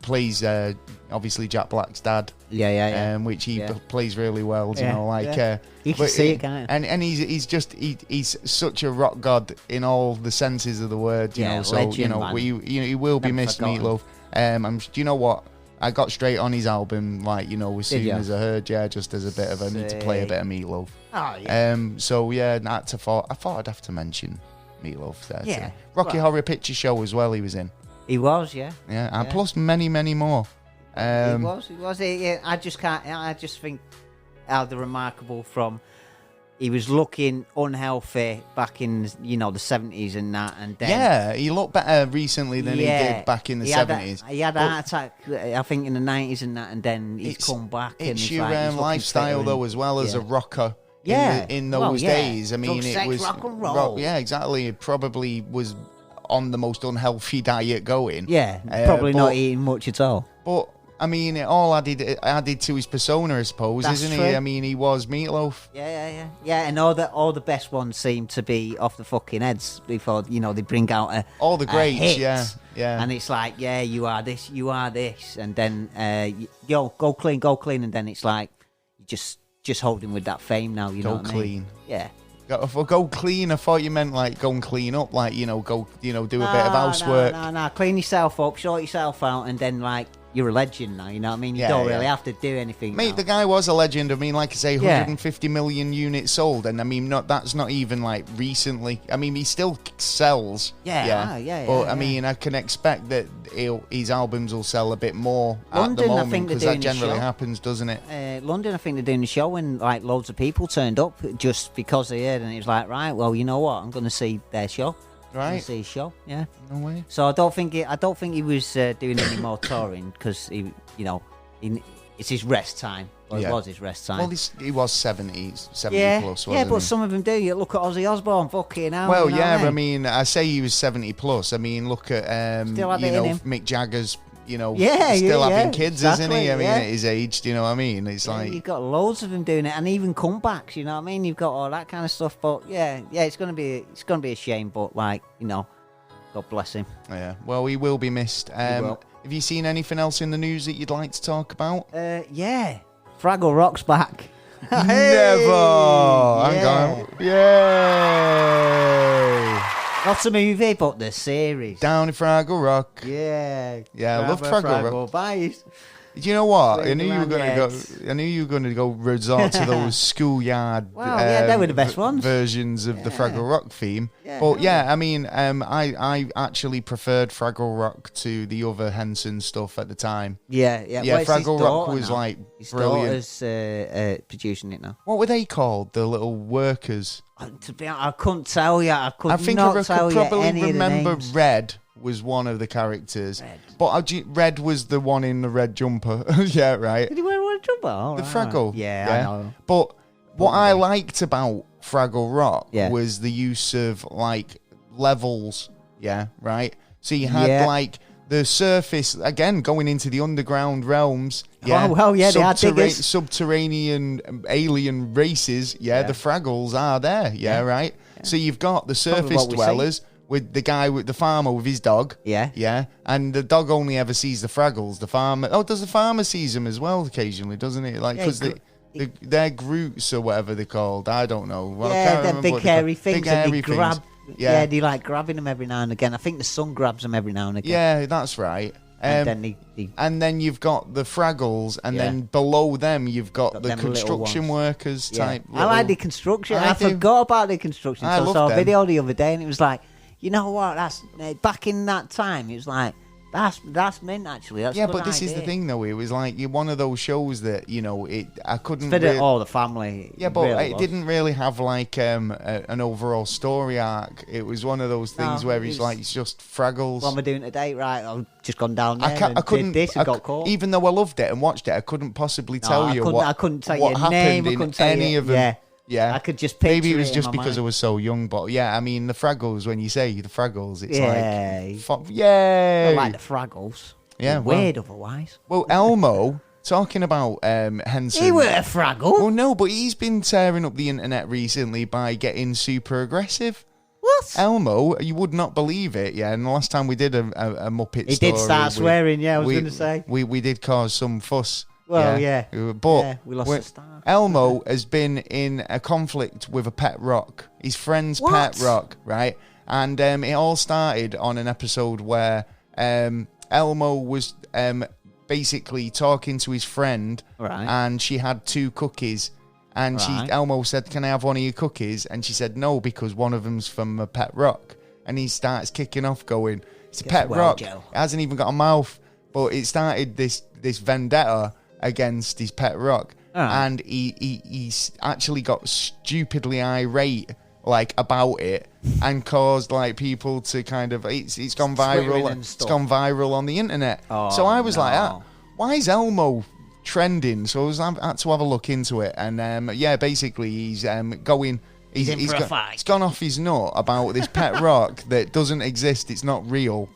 Plays obviously Jack Black's dad. Yeah. Which he plays really well. You can see it, can't you? And he's such a rock god in all the senses of the word. So legend, he will be missed, Meatloaf. Do you know what? I got straight on his album, as soon as I heard, just as a bit of I need to play a bit of Meatloaf. Oh, yeah. I thought I'd have to mention Meatloaf there. Yeah. Rocky Horror Picture Show as well, he was in. He was, yeah. Yeah, and plus many, many more. He was. Yeah, I just think how the remarkable from... He was looking unhealthy back in, the 70s and that, and then... Yeah, he looked better recently than he did back in the 70s. He had a heart attack, I think, in the 90s and that, and then he's come back. It's your lifestyle, though, as well as a rocker. Yeah. In those days. I mean, it was... rock and roll. Yeah, exactly. It probably was on the most unhealthy diet going. Yeah, probably not eating much at all. But... I mean, it all added to his persona, I suppose, That's isn't true. he? I mean, he was Meatloaf. Yeah, and all the best ones seem to be off the fucking heads before, they bring out all the greats, hit. yeah. And it's like, you are this, and then, go clean, and then it's like, you just holding with that fame now, Go what clean. I mean? Yeah. Go clean, I thought you meant like go and clean up, like, go, do a bit of housework. No, clean yourself up, sort yourself out, and then, like, you're a legend now, you know what I mean? You don't really have to do anything. Mate, now. The guy was a legend. I mean, like I say, 150 million units sold, and I mean, that's not even like recently. I mean, he still sells. But I mean, I can expect that his albums will sell a bit more at the moment, because that generally happens, doesn't it? London, I think they're doing a show, and like loads of people turned up just because they heard, and it was like, right, well, you know what? I'm going to see their show. Right. See his show, yeah. No way. So I don't think he was doing any more touring, because it's his rest time. Well, it was his rest time. Well, he was 70 plus, wasn't yeah, but he? some of them do. You look at Ozzy Osbourne, fucking hell. Well, I mean, I say he was 70 plus. I mean, look at Still had it in him. Mick Jagger's still having kids, exactly, isn't he? I mean, at his age, do you know what I mean? It's like you've got loads of them doing it, and even comebacks. You know what I mean? You've got all that kind of stuff. But yeah, it's gonna be a shame. But God bless him. Yeah, well, he will be missed. Have you seen anything else in the news that you'd like to talk about? Yeah, Fraggle Rock's back. Never. Hang on. Yay! Not the movie, but the series. Down in Fraggle Rock. Yeah. Yeah, I love Fraggle Rock. Bye. Do you know what? I knew you were going to go resort to those schoolyard. They were the best ones. Versions of the Fraggle Rock theme. I mean, I actually preferred Fraggle Rock to the other Henson stuff at the time. Yeah. Yeah, Fraggle Rock was now? like His brilliant. daughter's producing it now. What were they called? The little workers. To be honest, I couldn't tell you. I could I not tell you probably any remember of the names. Red was one of the characters. Red. But Red was the one in the red jumper. Yeah, right. Did he wear a red jumper? Oh, The right. Fraggle. Yeah, I know. But what I liked about Fraggle Rock Yeah. was the use of like levels. Yeah, right. So you had like the surface again going into the underground realms. Yeah. Oh, well, yeah, they are diggers. Subterranean alien races. Yeah, the Fraggles are there. Yeah, right. So you've got the surface dwellers. With the guy with the farmer with his dog. Yeah. And the dog only ever sees the Fraggles. The farmer. Oh, does the farmer sees them as well occasionally, doesn't it? Like, because they're Groots or whatever they're called. I don't know. Well, they're big hairy things. Big hairy and they grab. things. Yeah, they like grabbing them every now and again. I think the sun grabs them every now and again. Yeah, that's right. And then you've got the Fraggles, and then below them you've got the construction workers type. I like the construction. I forgot about the construction. I saw a video the other day, and it was like, you know what? That's back in that time. It was like that's mint actually. That's but this is the thing though. It was like one of those shows that I couldn't. Fit it all the family. Yeah, but it didn't really have like an overall story arc. It was one of those things where it's just Fraggles. What am I doing today? Right, I've just gone down there. I couldn't. Did this and got caught. Even though I loved it and watched it, I couldn't possibly tell you what. I couldn't tell what you happened name. in any of them. Yeah. Yeah, I could just picture maybe it was just in my because mind. I was so young, but yeah, I mean the Fraggles. When you say the Fraggles, it's like I like the Fraggles. Yeah, weird otherwise. Well, Elmo talking about Henson. He were a Fraggle. Well, no, but he's been tearing up the internet recently by getting super aggressive. What? Elmo, you would not believe it. Yeah, and the last time we did a Muppet he story, did start swearing. Yeah, I was going to say we did cause some fuss. Well, yeah. But we lost the star. Elmo has been in a conflict with a pet rock. His friend's pet rock, right? And it all started on an episode where Elmo was basically talking to his friend, and she had 2 cookies. And Elmo said, "Can I have one of your cookies?" And she said, "No, because one of them's from a pet rock." And he starts kicking off, going, "It's a pet rock. It hasn't even got a mouth." But it started this vendetta against his pet rock, and he actually got stupidly irate about it and caused people to kind of it's gone viral. It's gone viral on the internet. So I was like, why is Elmo trending? So I had to have a look into it, and basically he's going. He's gone off his nut about this pet rock that doesn't exist. It's not real.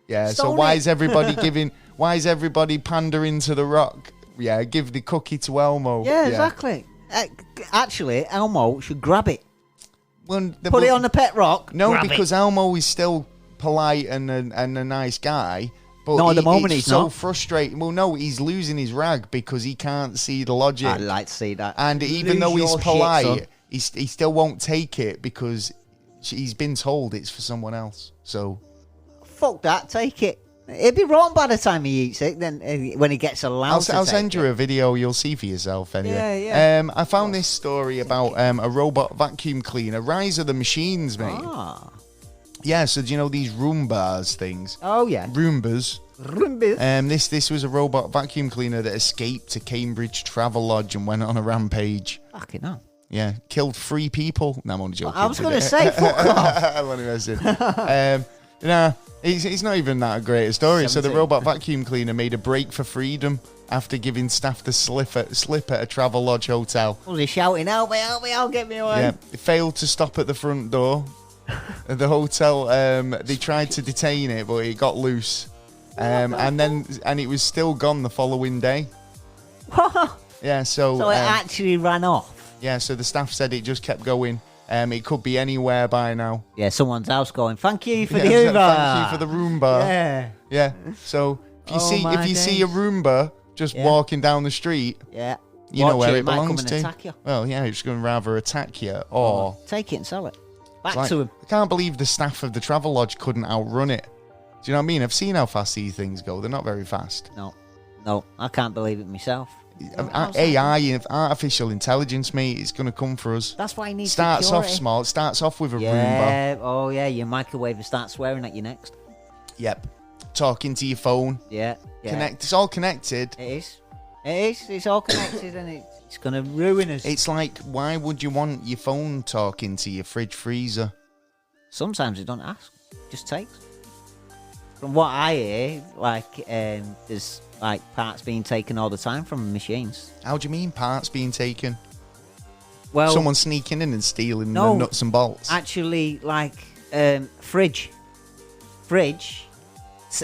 Yeah. So why is everybody why is everybody pandering to the rock? Yeah, give the cookie to Elmo. Yeah, exactly. Actually, Elmo should grab it. Put it on the pet rock. No, because Elmo is still polite and a nice guy. But no, at the moment he's so not. Frustrated. Well, no, he's losing his rag because he can't see the logic. I'd like to see that. And even though he's polite, he still won't take it because he's been told it's for someone else. So, fuck that. Take it. It'd be wrong by the time he eats it. Then when he gets allowed, I'll send you a video. You'll see for yourself anyway. Yeah. I found this story about a robot vacuum cleaner, Rise of the Machines, mate. Yeah. So do you know these Roombas things? Oh yeah. Roombas. This was a robot vacuum cleaner that escaped a Cambridge travel lodge and went on a rampage. Fucking hell. Yeah, killed 3 people. No, I'm only joking. I was going to say, fuck off. I'm only messing. Nah, it's not even that great a story. 17. So the robot vacuum cleaner made a break for freedom after giving staff the slip at a travel lodge hotel. Was he shouting, "Help me, I'll get me away"? Yeah, it failed to stop at the front door. The hotel, they tried to detain it, but it got loose. and it was still gone the following day. What? Yeah, so it actually ran off. Yeah, so the staff said it just kept going. It could be anywhere by now. Yeah, someone's house going, thank you for the Uber. Thank you for the Roomba. Yeah. Yeah. So if you see a Roomba just walking down the street, you know where it belongs to. Attack you. Well, yeah, it's going to rather attack you or take it and sell it. Back to him. I can't believe the staff of the travel lodge couldn't outrun it. Do you know what I mean? I've seen how fast these things go. They're not very fast. No, I can't believe it myself. AI, artificial intelligence, mate, it's going to come for us. That's why you need starts security. off small. It starts off with a Roomba. Yeah, oh yeah, your microwave will start swearing at you next. Yep. Talking to your phone. Yeah. It's all connected. It is. It's all connected and it's going to ruin us. It's like, why would you want your phone talking to your fridge freezer? Sometimes it don't ask. It just takes. From what I hear, there's parts being taken all the time from machines. How do you mean parts being taken? Well, someone sneaking in and stealing the nuts and bolts. Actually, fridge,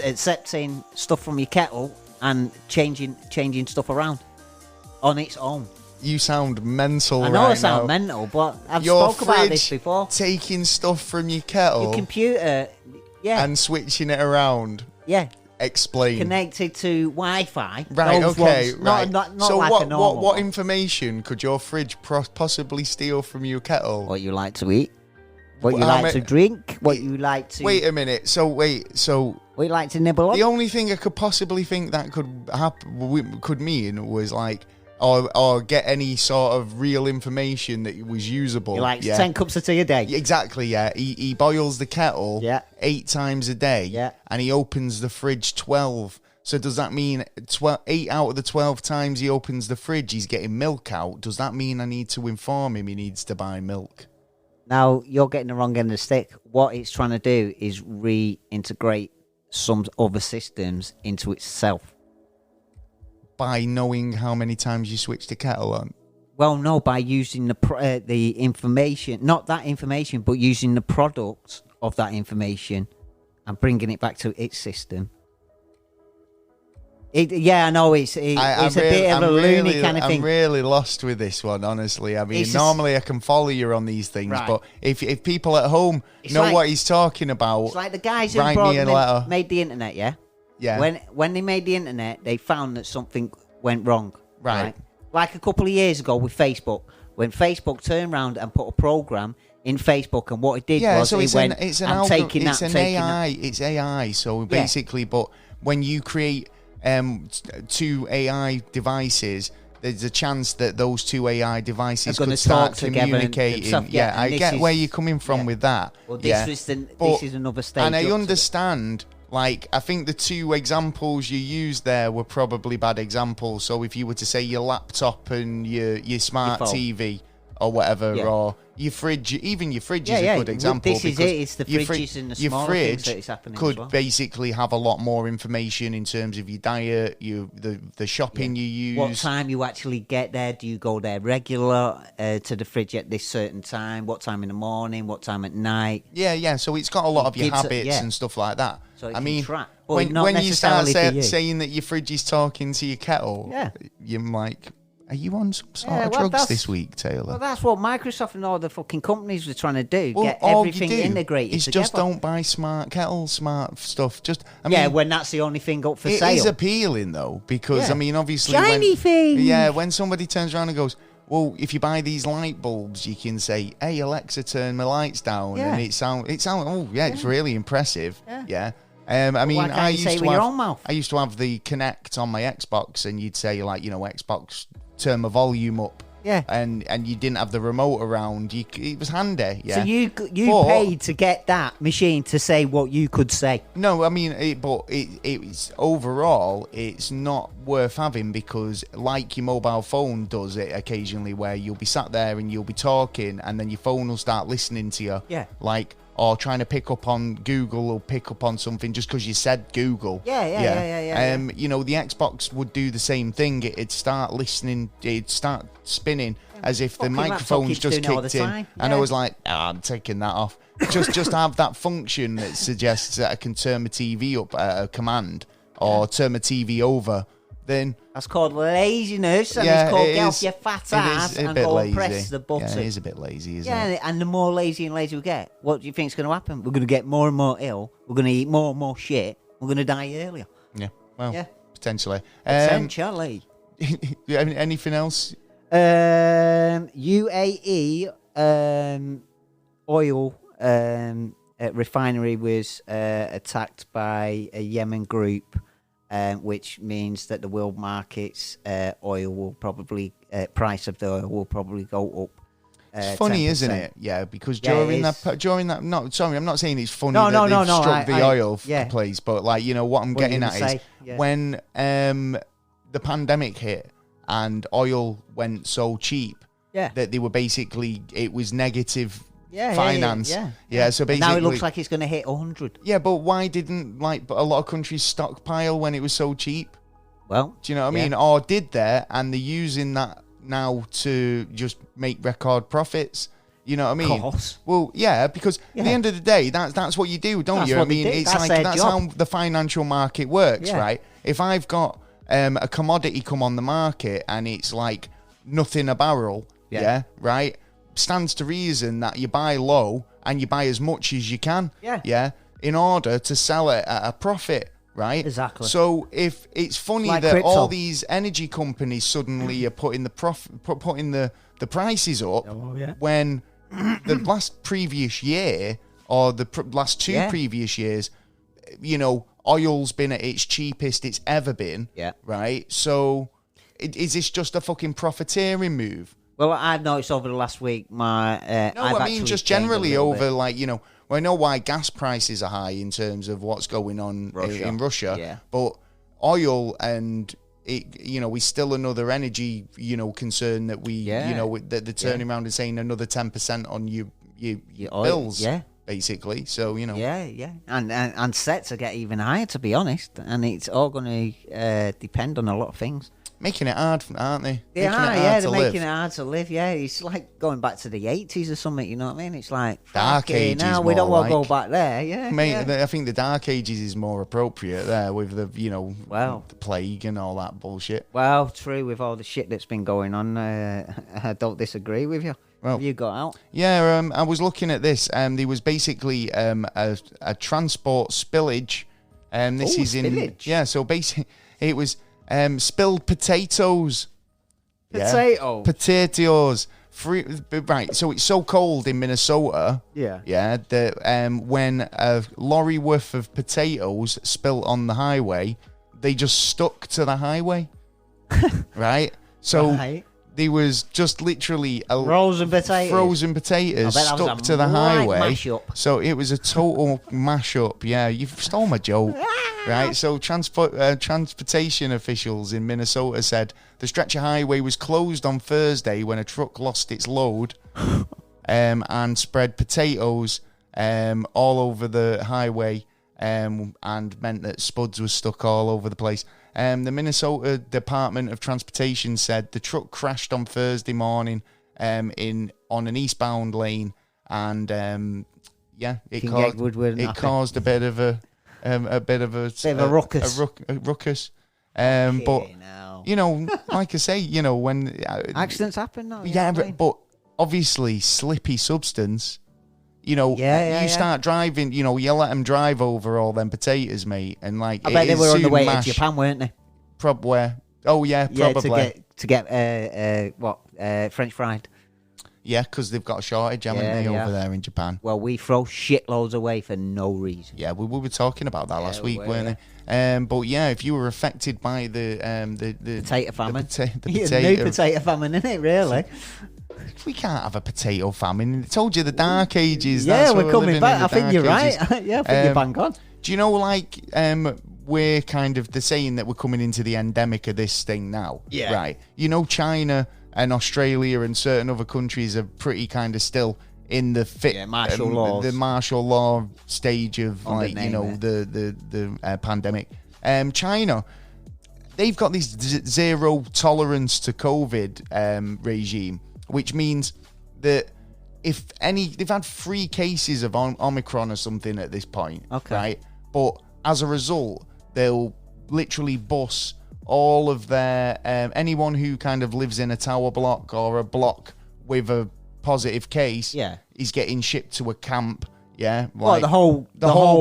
accepting stuff from your kettle and changing stuff around on its own. You sound mental. I know I sound mental, but I've your spoke about this before. Taking stuff from your kettle, your computer, and switching it around. Yeah. Explain. Connected to Wi-Fi. Right, okay, ones, right. Not so like what, a normal what one. information could your fridge possibly steal from your kettle? What you like to eat, what you like to drink, what you like to... Wait a minute, so... What you like to nibble on? The only thing I could possibly think that could mean was or get any sort of real information that was usable. He likes 10 cups of tea a day. Exactly, yeah. He boils the kettle 8 times a day, and he opens the fridge 12. So does that mean 8 out of the 12 times he opens the fridge, he's getting milk out? Does that mean I need to inform him he needs to buy milk? Now, you're getting the wrong end of the stick. What it's trying to do is reintegrate some other systems into itself. By knowing how many times you switch the kettle on? Well, no, by using the information, not that information, but using the product of that information and bringing it back to its system. I know it's a bit of a loony kind of thing. I'm really lost with this one, honestly. I mean, normally I can follow you on these things, but if people at home know what he's talking about, it's like the guys who made the internet, yeah? Yeah. When they made the internet, they found that something went wrong. Right. Like a couple of years ago with Facebook, when Facebook turned around and put a program in Facebook, and what it did was so it's AI. So basically, but when you create 2 AI devices, there's a chance that those 2 AI devices could start communicating. I get where you're coming from with that. Well, this is another stage. And I understand. I think the 2 examples you used there were probably bad examples. So if you were to say your laptop and your smart TV or whatever, or your fridge, even your fridge is a good example. This is it. It's the fridges and the smaller things that is happening could as well. basically have a lot more information in terms of your diet, the shopping you use. What time you actually get there. Do you go there regular to the fridge at this certain time? What time in the morning? What time at night? Yeah. So it's got a lot of your habits and stuff like that. So I mean, track. when you start saying that your fridge is talking to your kettle, you're like, are you on some sort of drugs this week, Taylor? Well, that's what Microsoft and all the fucking companies were trying to do. Get everything integrated together. Just don't buy smart kettles, smart stuff. When that's the only thing up for sale. It is appealing, though, because, I mean, obviously... Shiny things! Yeah, when somebody turns around and goes, well, if you buy these light bulbs, you can say, hey, Alexa, turn my lights down. Yeah. And it sounds, it's really impressive. Yeah. I mean, I used to have the Kinect on my Xbox, and you'd say, Xbox, turn my volume up. Yeah. And you didn't have the remote around. It was handy. Yeah. So you paid to get that machine to say what you could say. No, I mean, it's overall, it's not worth having, because like your mobile phone does it occasionally, where you'll be sat there and you'll be talking, and then your phone will start listening to you. Yeah. Or trying to pick up on Google or pick up on something just because you said Google. Yeah. The Xbox would do the same thing. It'd start listening, it'd start spinning as if the microphone's just kicked in. Yeah. And I was like, I'm taking that off. just have that function that suggests that I can turn my TV up at a command. or turn my TV over, then that's called laziness, and it's called get off your fat ass and go and press the button. Yeah, it is a bit lazy, isn't it? Yeah, and the more lazy and lazy we get, what do you think is going to happen? We're going to get more and more ill. We're going to eat more and more shit. We're going to die earlier. Yeah, well, potentially. Potentially. Anything else? UAE oil refinery was attacked by a Yemen group, which means that the world market's oil will probably price of the oil will probably go up. It's funny, 10%. Isn't it? Yeah, because during that. No, sorry, I'm not saying it's funny that they've struck the oil place, but like what I'm getting at is when the pandemic hit and oil went so cheap that they were basically it was negative. Finance. So basically now it looks like it's going to hit 100. Yeah, but why didn't a lot of countries stockpile when it was so cheap? Well, do you know what I mean? Or did they? And they're using that now to just make record profits. You know what I mean? Of course. Well, yeah, because at the end of the day, that's what you do, don't you? I mean, it's that's how the financial market works, right? If I've got a commodity come on the market and it's like nothing a barrel, right? Stands to reason that you buy low and you buy as much as you can, in order to sell it at a profit, right? Exactly. So if it's funny that crypto. All these energy companies suddenly are putting the putting the prices up when the last previous year or the last two previous years, oil's been at its cheapest it's ever been, right? So is this just a fucking profiteering move? Well, I've noticed over the last week, I mean just generally over, I know why gas prices are high in terms of what's going on in Russia, but oil and is still another energy, concern that that they're turning around and saying another 10% on your bills, basically. So and sets will get even higher, to be honest, and it's all going to depend on a lot of things. Making it hard, aren't they? They're making it hard to live, It's like going back to the 80s or something, you know what I mean? It's like, Dark Ages. Now we don't want to go back there, Mate, I think the Dark Ages is more appropriate there with the, the plague and all that bullshit. Well, true, with all the shit that's been going on, I don't disagree with you. Well, have you got out? Yeah, I was looking at this, there was basically a transport spillage. This is spillage? So basically, it was... spilled potatoes. Potatoes. Right, so it's so cold in Minnesota. That when a lorry worth of potatoes spilt on the highway, they just stuck to the highway. Right? So there was just literally frozen potatoes stuck to the highway. Mashup. So it was a total mashup. Yeah, you've stole my joke. Right, so transportation officials in Minnesota said the stretch of highway was closed on Thursday when a truck lost its load and spread potatoes all over the highway and meant that spuds were stuck all over the place. The Minnesota Department of Transportation said the truck crashed on Thursday morning on an eastbound lane, and it caused a bit of a ruckus. A ruckus. But like I say, when accidents happen, but obviously slippy substance. You start driving. You let them drive over all them potatoes, mate, and like I bet they were on the way to Japan, weren't they? Probably. Oh yeah, probably. To get French fried. Yeah, because they've got a shortage, haven't they, over there in Japan? Well, we throw shitloads away for no reason. Yeah, we were talking about that last week, weren't we? But yeah, if you were affected by the potato famine, the new potato famine, isn't it? Really? We can't have a potato famine. I told you the Dark Ages. Yeah, we're coming back. I think you're right. Yeah, I think you're bang on. Do you know, we're kind of the saying that we're coming into the endemic of this thing now? Yeah. Right. China and Australia and certain other countries are pretty kind of still in the the martial law stage of the pandemic. China, they've got this zero tolerance to COVID regime, which means that they've had 3 cases of Omicron or something at this point, right? But as a result, they'll literally bus all of their anyone who kind of lives in a tower block or a block with a positive case is getting shipped to a camp. Yeah, like the whole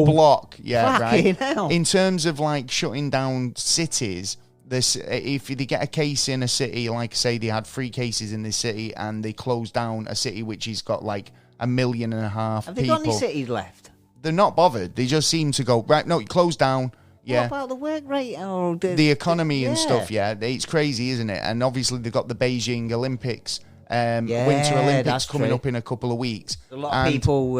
block. Yeah, right. Hell. In terms of like shutting down cities, if they get a case in a city, like say they had 3 cases in this city and they close down a city which has got like 1.5 million people. Have they got any cities left? They're not bothered. They just seem to go, right, no, you close down. Yeah. What about the work rate or the economy and stuff? Yeah, it's crazy, isn't it? And obviously they've got the Beijing Olympics, Winter Olympics coming up in a couple of weeks. A lot of people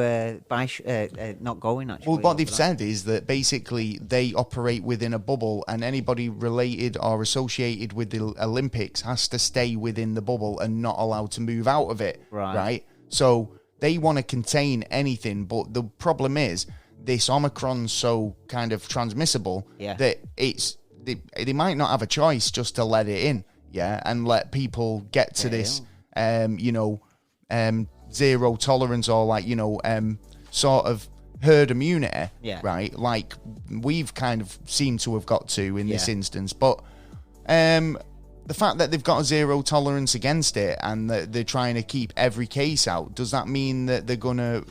not going, actually. Well, what they've said is that basically they operate within a bubble, and anybody related or associated with the Olympics has to stay within the bubble and not allowed to move out of it. Right? So they want to contain anything, but the problem is this Omicron's so kind of transmissible that they might not have a choice just to let it in, and let people get to this, zero tolerance or like, sort of herd immunity, right? Like we've kind of seemed to have got to in this instance, but the fact that they've got a zero tolerance against it and that they're trying to keep every case out, does that mean that they're gonna,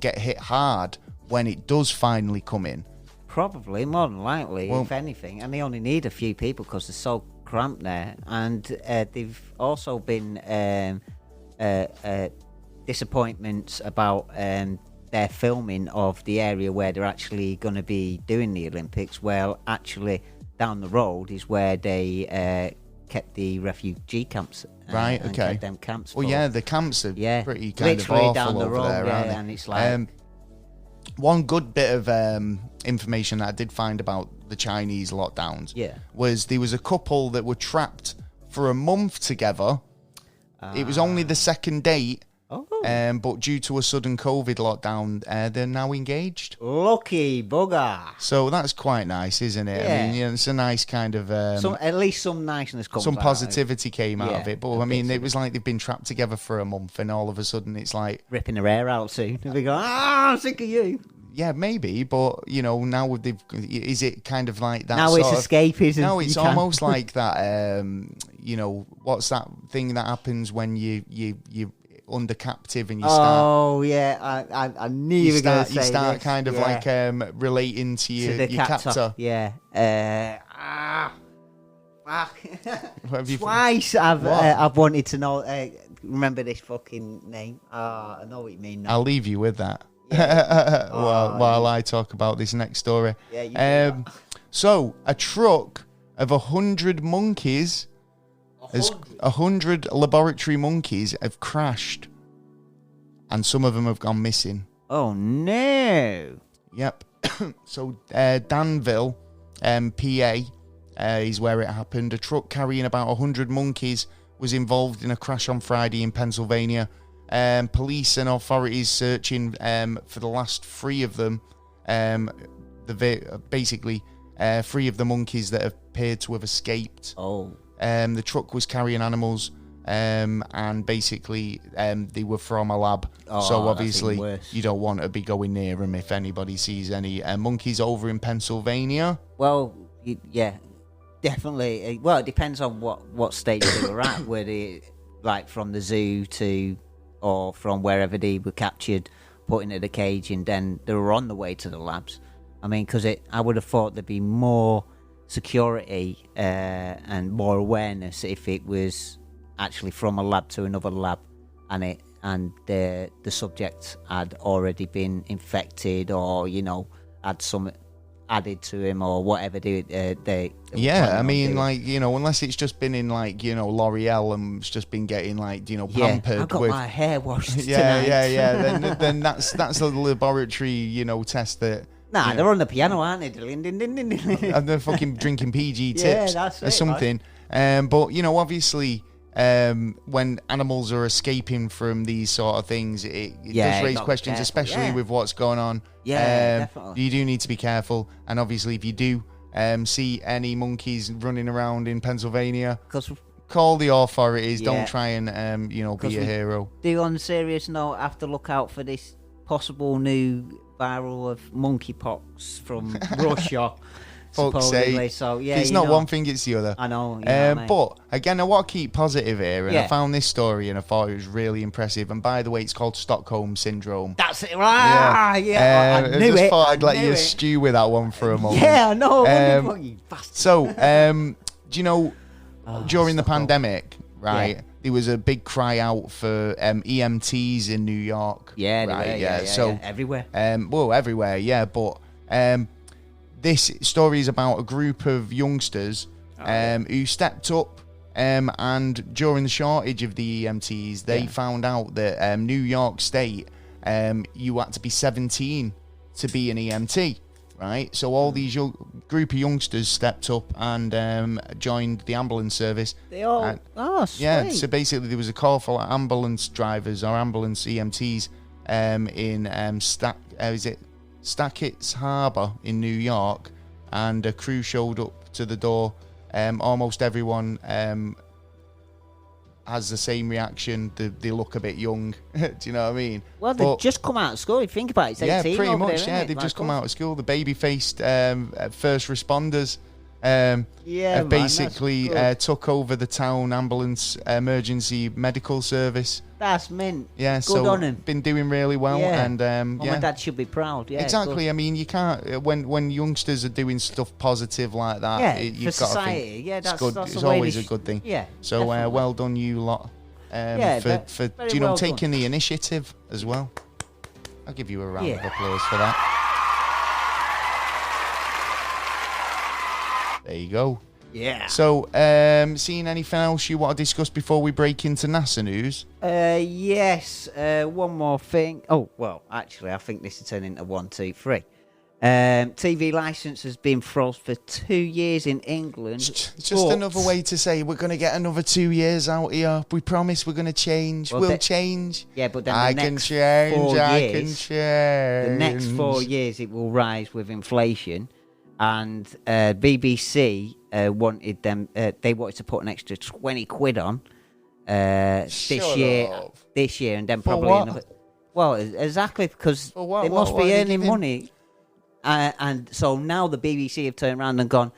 get hit hard when it does finally come in? Probably, more than likely, if anything. And they only need a few people because they're so cramped there. And they've also been disappointments about their filming of the area where they're actually going to be doing the Olympics. Well, actually, down the road is where they kept the refugee camps. Right, okay. Kept them camps. Well, the camps are pretty kind literally of awful down the over road, there, aren't they? And it's like... one good bit of information that I did find about the Chinese lockdowns was there was a couple that were trapped for a month together. It was only the second date, but due to a sudden COVID lockdown, they're now engaged. Lucky bugger. So that's quite nice, isn't it? Yeah. I mean, it's a nice kind of... at least some niceness comes some out. positivity came out of it. But, I mean, it was like they've been trapped together for a month and all of a sudden it's like... ripping her hair out soon. And they go, I'm sick of you. Yeah, maybe, but now is it kind of like that? Now it's escapism. No, it's almost like that. What's that thing that happens when you under captive and you start? Oh yeah, I knew you were going to say you start this. kind of like relating to your captor. Yeah. Twice I've wanted to know. Remember this fucking name? I know what you mean now. I'll leave you with that. While I talk about this next story. So a truck of 100 monkeys, 100 laboratory monkeys have crashed, and some of them have gone missing. Oh no! Yep. So Danville, PA, is where it happened. A truck carrying about 100 monkeys was involved in a crash on Friday in Pennsylvania. Police and authorities searching for the last 3 of them. Basically, 3 of the monkeys that appeared to have escaped. The truck was carrying animals, and basically they were from a lab. So obviously you don't want to be going near them if anybody sees any monkeys over in Pennsylvania. Well, yeah, definitely. Well, it depends on what stage they were at. Were they like from the zoo to... or from wherever they were captured, put into the cage, and then they were on the way to the labs. I mean, because I would have thought there'd be more security and more awareness if it was actually from a lab to another lab, and the subject had already been infected or had some added to him or whatever they I mean, like, unless it's just been in like, L'Oreal and it's just been getting like, pampered. I've got with my hair washed tonight. Then that's a laboratory, test that. Nah, they're on the piano, aren't they? And they're fucking drinking PG tips that's or something. Right? But obviously, when animals are escaping from these sort of things, it does raise questions, especially with what's going on. Definitely. You do need to be careful, and obviously, if you do see any monkeys running around in Pennsylvania, call the authorities. Don't try and be a hero. Do, on a serious note, have to look out for this possible new viral of monkeypox from Russia. Fuck's supposedly. sake. So yeah, It's not one thing, it's the other. I know. You know what I mean? But again, I want to keep positive here, and I found this story and I thought it was really impressive. And by the way, it's called Stockholm Syndrome. That's it, right? Yeah, I knew just it. thought I'd let you stew with that one for a moment. Yeah, I know. You bastard. So, do you know, during the pandemic, right? Yeah. There was a big cry out for EMTs in New York. Yeah, right. Yeah. So everywhere. Well, everywhere. Yeah, but this story is about a group of youngsters who stepped up, and during the shortage of the EMTs, they found out that New York State, you had to be 17 to be an EMT. Right, so all these group of youngsters stepped up and joined the ambulance service. They all, sweet. Yeah. So basically, there was a call for ambulance drivers or ambulance EMTs in Stackett's Harbour in New York, and a crew showed up to the door. Almost everyone has the same reaction. They look a bit young. Do you know what I mean? Well, they've just come out of school. If you think about it, it's 18 pretty over much. there, They've just come out of school. The baby-faced first responders have basically took over the town ambulance emergency medical service. That's mint. Yeah, good so on him. Been doing really well, and my dad should be proud. Yeah, exactly. Good. I mean, you can't when youngsters are doing stuff positive like that. Yeah, you've for got society. To think Yeah, that's good. That's it's always a good thing. Yeah. So well done, you lot. For taking the initiative as well. I'll give you a round of applause for that. There you go. Yeah. So, seeing anything else you want to discuss before we break into NASA news? Yes. One more thing. Oh, well, actually, I think this will turn into 1, 2, 3. TV license has been frozen for 2 years in England. It's just another way to say we're going to get another 2 years out here. We promise we're going to change. We'll change. Yeah, but then I can change. The next 4 years it will rise with inflation. And BBC wanted them. They wanted to put an extra 20 quid on this year, and then probably another. Well, exactly, because they must be earning money. And so now the BBC have turned around and gone,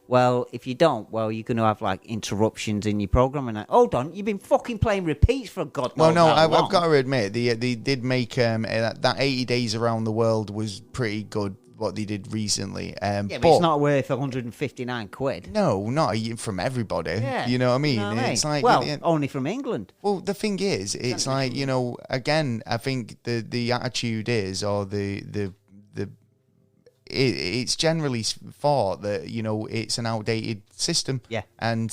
well, if you don't, well, you're going to have like interruptions in your programme. And hold on, you've been fucking playing repeats for God knows how long. I've got to admit, they did make that 80 days around the world was pretty good. What they did recently, but it's not worth 159 quid. No, not from everybody. Yeah. You know what I mean? It's like only from England. Well, the thing is, it's like again, I think the attitude is, or it's generally thought that it's an outdated system. Yeah, and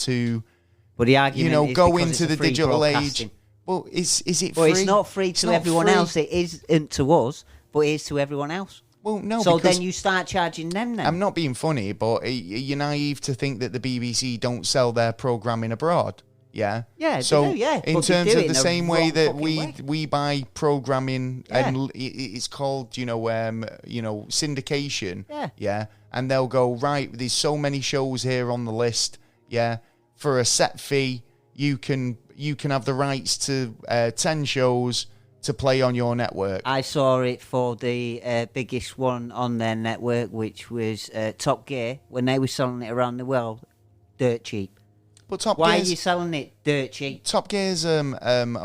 but the argument is go into the digital age. Well, is it free? Well, it's not free to everyone else. It isn't to us, but it is to everyone else. Well, no. So then you start charging them. Then I'm not being funny, but you're naive to think that the BBC don't sell their programming abroad. Yeah. Yeah. So they do, yeah. in terms of the same way that we buy programming, and it's called syndication. Yeah. Yeah. And they'll go, right, there's so many shows here on the list. Yeah. For a set fee, you can have the rights to 10 shows to play on your network. I saw it for the biggest one on their network, which was Top Gear, when they were selling it around the world, dirt cheap. But Why are you selling it dirt cheap? Top Gear's a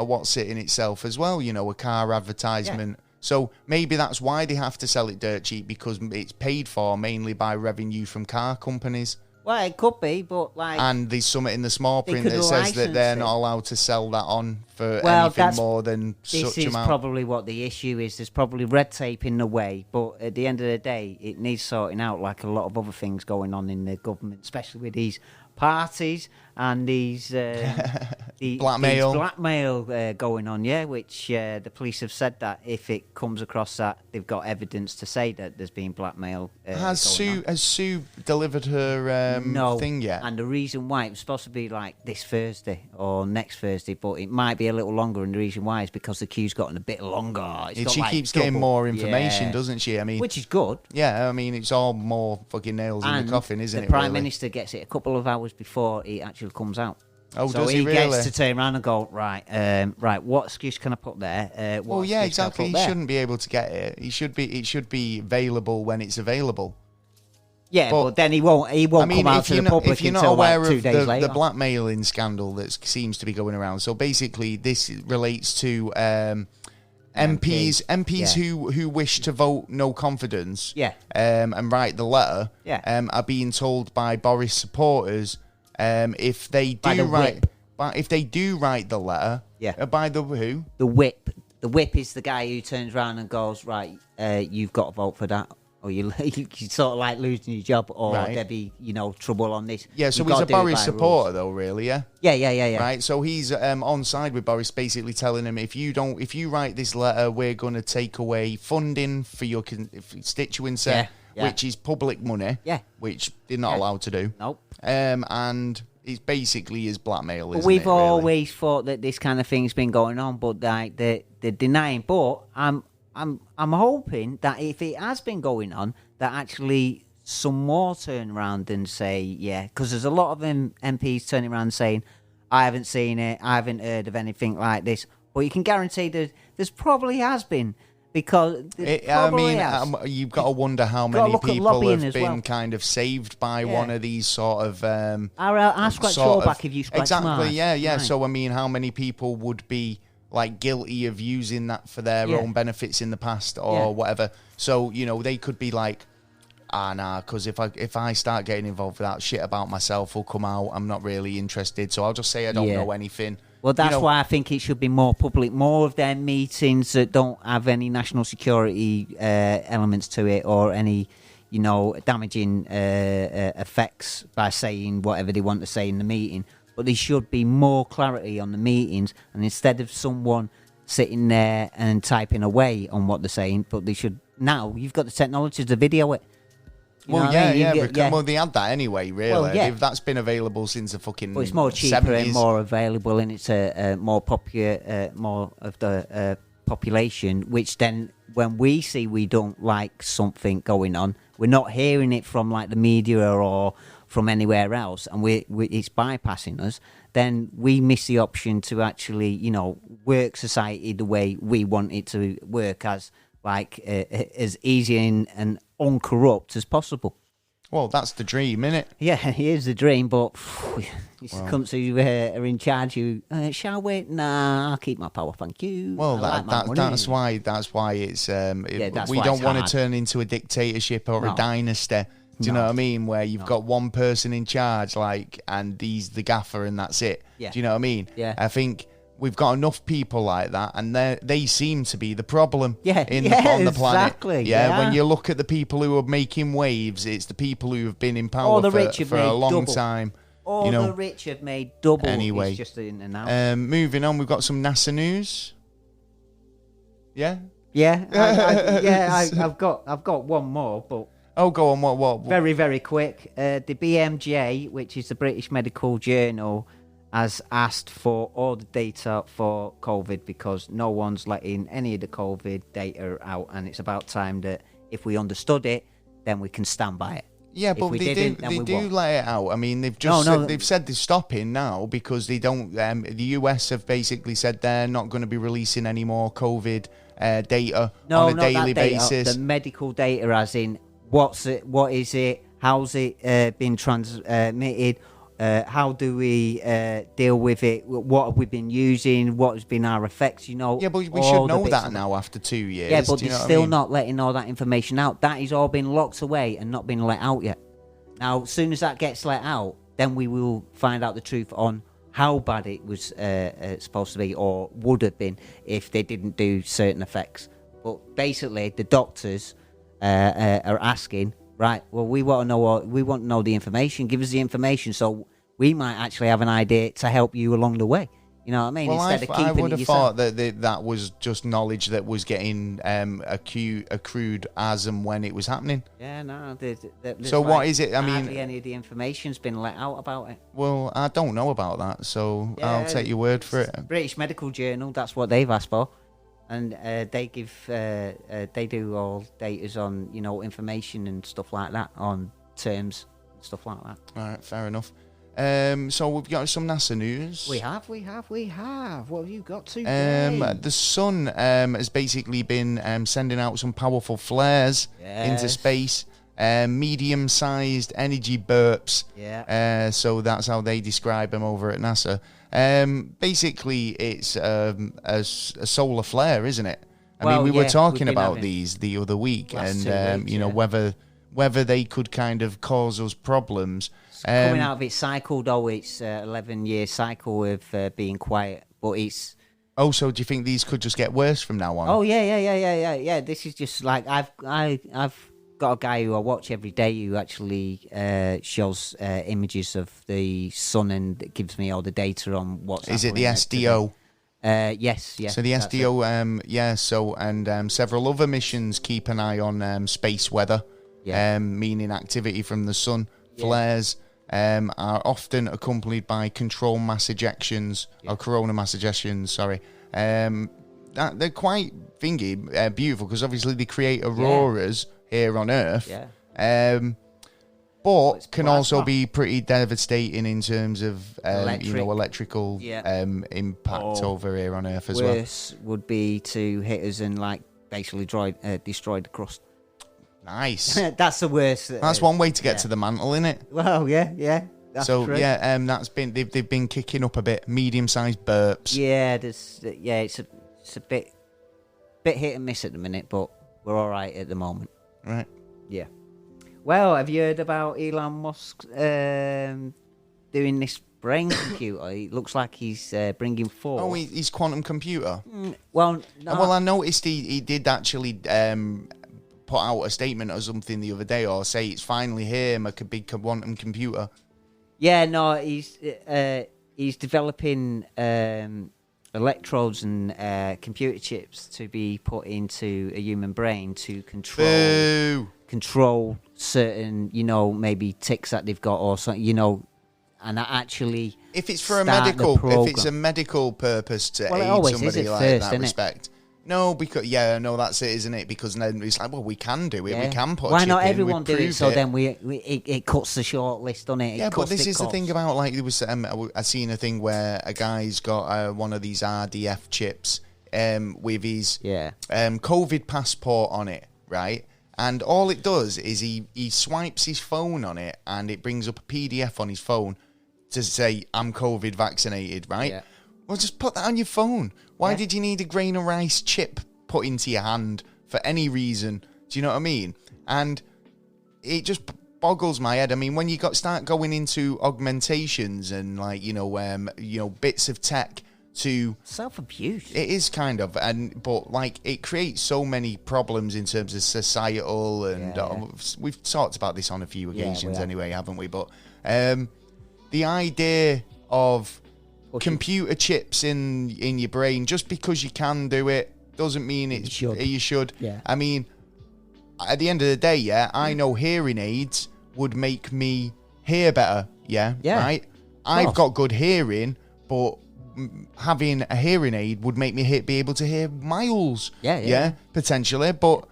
what's it in itself as well, a car advertisement. Yeah. So maybe that's why they have to sell it dirt cheap, because it's paid for mainly by revenue from car companies. Well, it could be, but and there's something in the small print that says that they're not allowed to sell that on for anything more than such amount. This is probably what the issue is. There's probably red tape in the way, but at the end of the day, it needs sorting out, like a lot of other things going on in the government, especially with these parties and these blackmail going on, which the police have said that if it comes across that, they've got evidence to say that there's been blackmail. Has Sue delivered her thing yet? And the reason why, it was supposed to be like this Thursday or next Thursday, but it might be a little longer, and the reason why is because the queue's gotten a bit longer. She keeps getting more information, doesn't she? I mean, which is good. Yeah, I mean, it's all more fucking nails in the coffin, isn't it? The Prime Minister gets it a couple of hours before it actually comes out. Oh, so does he really? Gets to turn around and go, right, what excuse can I put there? Well, yeah, exactly. He shouldn't be able to get it. It should be available when it's available. Yeah, but then he won't come out to the public if you're not until aware like 2 of days later. the blackmailing scandal that seems to be going around. So basically, this relates to MPs who wish to vote no confidence. Yeah. And write the letter. Yeah. Are being told by Boris supporters if they do write the letter. Yeah. By the who? The whip. The whip is the guy who turns around and goes, right, you've got to vote for that. Or you're sort of like losing your job, or there'll be, trouble on this. Yeah, so he's a Boris supporter, though, really, yeah? Yeah. Right, so he's on side with Boris, basically telling him, if you write this letter, we're going to take away funding for your constituency, which is public money, which they're not allowed to do. Nope. And it's basically his blackmail, isn't We've it, really? always thought that this kind of thing's been going on, but they're denying. But I'm hoping that if it has been going on, that actually some more turn around and say, because there's a lot of MPs turning around saying, I haven't seen it, I haven't heard of anything like this. But you can guarantee that there's probably has been, because you've got to wonder how many people have been kind of saved by one of these sort of. I scratch your back if you scratch exactly, mine. Yeah. Right. So I mean, how many people would be like guilty of using that for their own benefits in the past or whatever? So they could be like, nah, because if I start getting involved with that shit about myself will come out, I'm not really interested, so I'll just say I don't know anything. Well, that's why I think it should be more public, more of their meetings that don't have any national security elements to it, or any damaging effects by saying whatever they want to say in the meeting. But there should be more clarity on the meetings, and instead of someone sitting there and typing away on what they're saying, but they should, now you've got the technology to video it. Well, well, they had that anyway, really. Well, if that's been available since the fucking 70s. But it's more cheaper and more available, and it's a more popular, more of the population, which then, when we see we don't like something going on, we're not hearing it from like the media or from anywhere else, and it's bypassing us, then we miss the option to actually, work society the way we want it to work, as as easy and uncorrupt as possible. Well, that's the dream, innit? Yeah, it is the dream, but these cunts who are in charge, shall we? Nah, I'll keep my power, thank you. Well, that's why it's we don't want to turn into a dictatorship or a dynasty. Do you know what I mean? Where you've got one person in charge, and he's the gaffer, and that's it. Yeah. Do you know what I mean? Yeah. I think we've got enough people like that, and they seem to be the problem on the planet. Exactly. Yeah, when you look at the people who are making waves, it's the people who have been in power for a long time. All the rich have made double. Anyway, it's just in and out. Moving on, we've got some NASA news. Yeah? Yeah, I've got one more, but... Oh, go on, what? Very, very quick. The BMJ, which is the British Medical Journal, has asked for all the data for COVID, because no one's letting any of the COVID data out, and it's about time that if we understood it, then we can stand by it. Yeah, but they do let it out. I mean, they've said they're stopping now because they don't. The US have basically said they're not going to be releasing any more COVID data on a daily basis. The medical data, as in what is it, how's it been transmitted, how do we deal with it, what have we been using, what has been our effects, Yeah, but we should know that now after 2 years. Yeah, but they're still not letting all that information out. That has all been locked away and not been let out yet. Now, as soon as that gets let out, then we will find out the truth on how bad it was supposed to be, or would have been, if they didn't do certain effects. But basically, the doctors are asking, right, well, we want to know the information. Give us the information, so we might actually have an idea to help you along the way. You know what I mean? Well, instead of keeping I would have yourself. thought that was just knowledge that was getting accrued as and when it was happening. Yeah, no. So what is it? I mean, hardly any of the information's been let out about it. Well, I don't know about that, so I'll take your word for it. British Medical Journal, that's what they've asked for. And they do all datas on, information and stuff like that, on terms and stuff like that. All right, fair enough. So we've got some NASA news. We have. What have you got today? The sun has basically been sending out some powerful flares into space. medium-sized energy burps. Yeah. So that's how they describe them over at NASA. Basically, it's a solar flare, isn't it? We were talking about these the other week, and you know, whether they could kind of cause us problems. Coming out of its cycle, though, it's 11-year cycle of being quiet, but it's. Oh, so do you think these could just get worse from now on? Oh yeah. This is just like I've got a guy who I watch every day who actually shows images of the sun and gives me all the data on what's. Is it the SDO? Yes. So the SDO, So and several other missions keep an eye on space weather, meaning activity from the sun. Flares are often accompanied by control mass ejections or corona mass ejections. Sorry, they're quite beautiful because obviously they create auroras here on Earth. But can also be pretty devastating in terms of electrical impact over here on Earth as well. Worse would be to hit us and like basically destroy the crust. Nice. That's the worst. That's one way to get to the mantle, isn't it? Well, yeah. That's true. That's been they've been kicking up a bit. Medium-sized burps. Yeah, it's a bit hit and miss at the minute, but we're all right at the moment. Right. Yeah. Well, have you heard about Elon Musk doing this brain computer? It looks like he's bringing forth. Oh, he's quantum computer. Well, no. Well, I noticed he did actually put out a statement or something the other day, or say it's finally here, a big quantum computer. Yeah, no, he's developing electrodes and computer chips to be put into a human brain to control certain, maybe tics that they've got or something, and that actually. If it's for if it's a medical purpose to aid somebody like first, that respect. No, because that's it, isn't it? Because then it's like, well, we can do it. Yeah. We can put. Why a chip not in, everyone do it? So then it cuts the short list, doesn't it? Yeah, but this is the thing about there was I seen a thing where a guy's got one of these RDF chips with his COVID passport on it, right? And all it does is he swipes his phone on it, and it brings up a PDF on his phone to say I'm COVID vaccinated, right? Yeah. Well, just put that on your phone. Why did you need a grain of rice chip put into your hand for any reason? Do you know what I mean? And it just boggles my head. I mean, when you start going into augmentations and bits of tech to self-abuse, it is kind of, but it creates so many problems in terms of societal and we've talked about this on a few occasions anyway, haven't we? But the idea of computer chips in your brain, just because you can do it doesn't mean you should. Yeah. I mean, at the end of the day, I know hearing aids would make me hear better. Yeah. Right. I've got good hearing, but having a hearing aid would make me be able to hear miles. Yeah. Potentially, but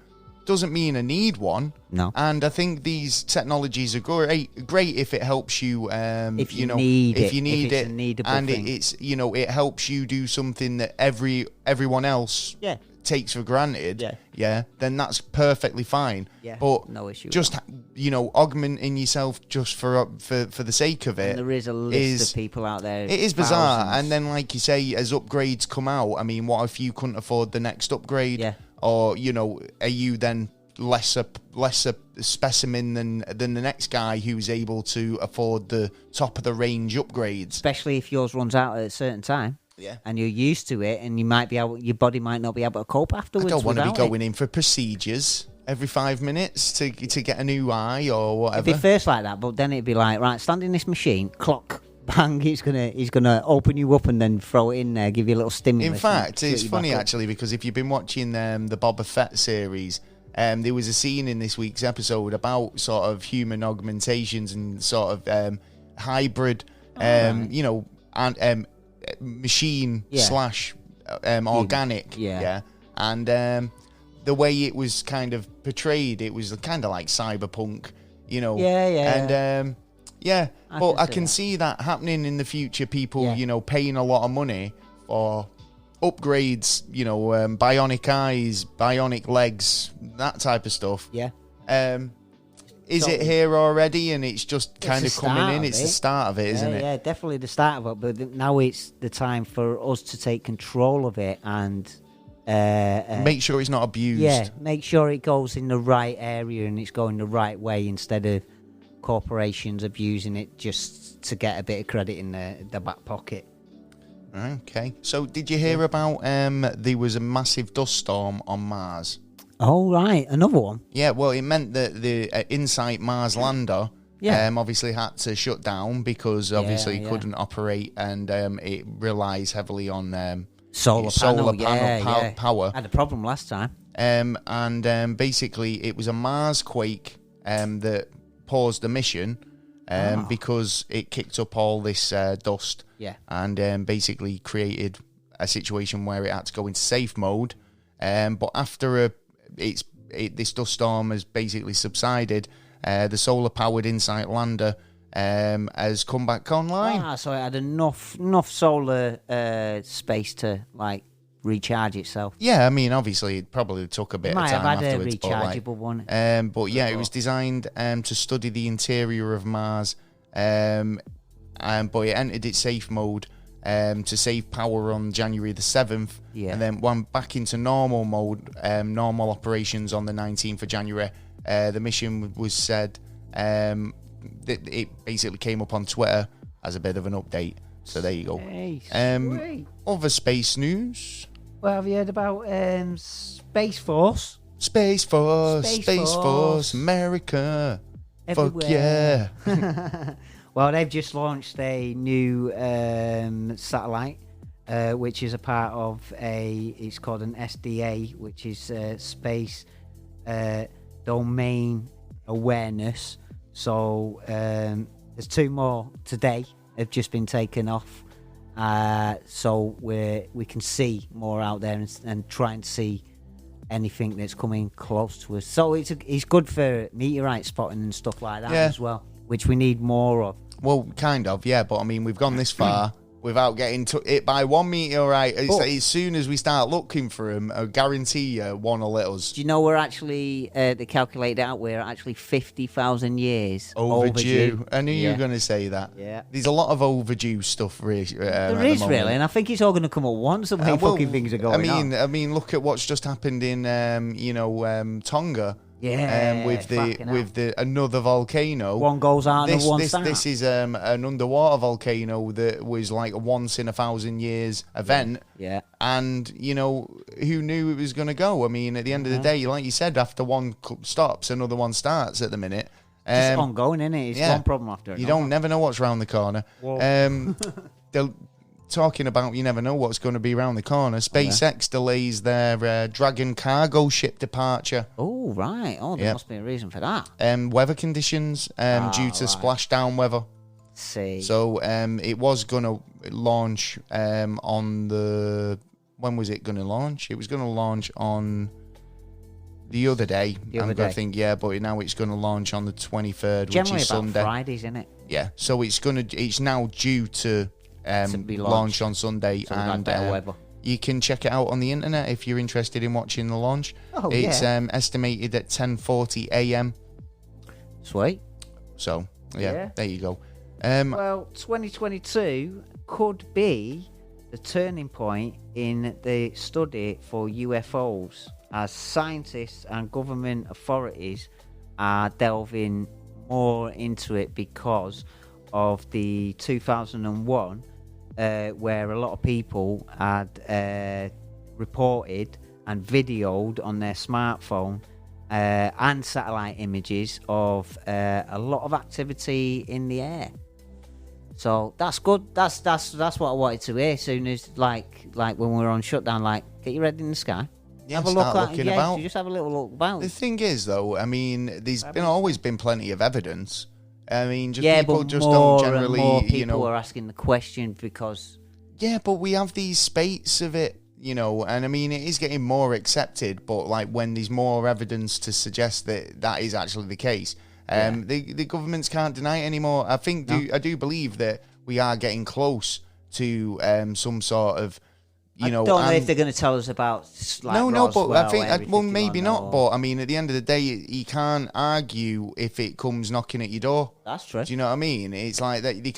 doesn't mean I need one. No. And I think these technologies are great if it helps you. If you need it, and it helps you do something that everyone else takes for granted. Yeah. Then that's perfectly fine. Yeah. But no issue. Just augmenting yourself just for the sake of it. And there is a list of people out there. It is bizarre. And then, like you say, as upgrades come out, I mean, what if you couldn't afford the next upgrade? Yeah. Or are you then lesser specimen than the next guy who's able to afford the top of the range upgrades? Especially if yours runs out at a certain time. Yeah. And you're used to it, and your body might not be able to cope afterwards. I don't want to be going in for procedures every 5 minutes to get a new eye or whatever. It'd be first like that, but then it'd be like, right, stand in this machine, clock. Bang! He's gonna open you up and then throw it in there, give you a little stimulus. In fact, it's funny actually, because if you've been watching the Boba Fett series, there was a scene in this week's episode about sort of human augmentations and sort of hybrid, machine slash organic. Yeah. And the way it was kind of portrayed, it was kind of like cyberpunk, And I can see that happening in the future. People, paying a lot of money for upgrades, bionic eyes, bionic legs, that type of stuff. Yeah. is it here already, and it's just kind of coming in? It's the start of it, isn't it? Yeah, definitely the start of it. But now it's the time for us to take control of it and make sure it's not abused. Yeah, make sure it goes in the right area and it's going the right way instead of corporations abusing it just to get a bit of credit in the back pocket. Okay. So did you hear about there was a massive dust storm on Mars? Oh, right. Another one? Yeah, well, it meant that the InSight Mars lander obviously had to shut down because obviously it couldn't operate, and it relies heavily on solar panel power. Had a problem last time. And basically it was a Mars quake that paused the mission because it kicked up all this dust and basically created a situation where it had to go into safe mode. But after this dust storm has basically subsided, the solar-powered InSight lander has come back online. So it had enough solar space to recharge itself. Yeah, I mean, obviously it probably took a bit of time afterwards. It might have had a rechargeable one. But yeah, it was designed to study the interior of Mars, but it entered its safe mode to save power on January the 7th, and then went back into normal mode, normal operations on the 19th of January. The mission was said, it basically came up on Twitter as a bit of an update. So there you go. Hey, other space news. Well, have you heard about Space Force? Space Force, America. Everywhere. Fuck yeah. Well, they've just launched a new satellite, which is a part of it's called an SDA, which is Space Domain Awareness. So there's 2 more today have just been taken off. So we can see more out there and try and see anything that's coming close to us. So it's good for meteorite spotting and stuff like that as well, which we need more of. Well, kind of, yeah, but I mean, we've gone this far without getting hit by one meteorite. As soon as we start looking for them, I guarantee you one will let us. Do you know we're actually, they calculated out, we're actually 50,000 years overdue. I knew you were going to say that. Yeah. There's a lot of overdue stuff. There is really, and I think it's all going to come at once, the way fucking things are going on. I mean, look at what's just happened in, Tonga. Yeah, with the another volcano. One goes out and one starts. This is an underwater volcano that was like a once in 1,000 years event. Yeah. And who knew it was going to go? I mean, at the end of the day, like you said, after one stops, another one starts. At the minute, it's ongoing, isn't it? It's one problem after another. You don't never know what's around the corner. They'll. Talking about you never know what's going to be around the corner. SpaceX delays their Dragon cargo ship departure. Oh, right. Oh, there must be a reason for that. Weather conditions due to splashdown weather. See. So it was going to launch on the... When was it going to launch? It was going to launch on the other day. I'm going to think, but now it's going to launch on the 23rd, Generally which is about Sunday. Fridays, isn't it? Yeah. So it's now due to be launched on Sunday, so and you can check it out on the internet if you're interested in watching the launch. It's estimated at 10:40 a.m. Sweet. So there you go. Well, 2022 could be the turning point in the study for UFOs, as scientists and government authorities are delving more into it because of the 2001 where a lot of people had reported and videoed on their smartphone and satellite images of a lot of activity in the air. So that's good. That's what I wanted to hear. As soon as like when we were on shutdown, get your head in the sky. Yeah, have a look at looking about. Just have a little look about. The thing is, though, I mean, there's always been plenty of evidence. I mean, people but just more don't generally, and more people are asking the question because... Yeah, but we have these spates of it, and I mean, it is getting more accepted, but when there's more evidence to suggest that is actually the case, the governments can't deny it anymore. I think, I do believe that we are getting close to some sort of I don't know if they're going to tell us about but I think maybe not. But I mean, at the end of the day, you can't argue if it comes knocking at your door. That's true. Do you know what I mean? It's like that they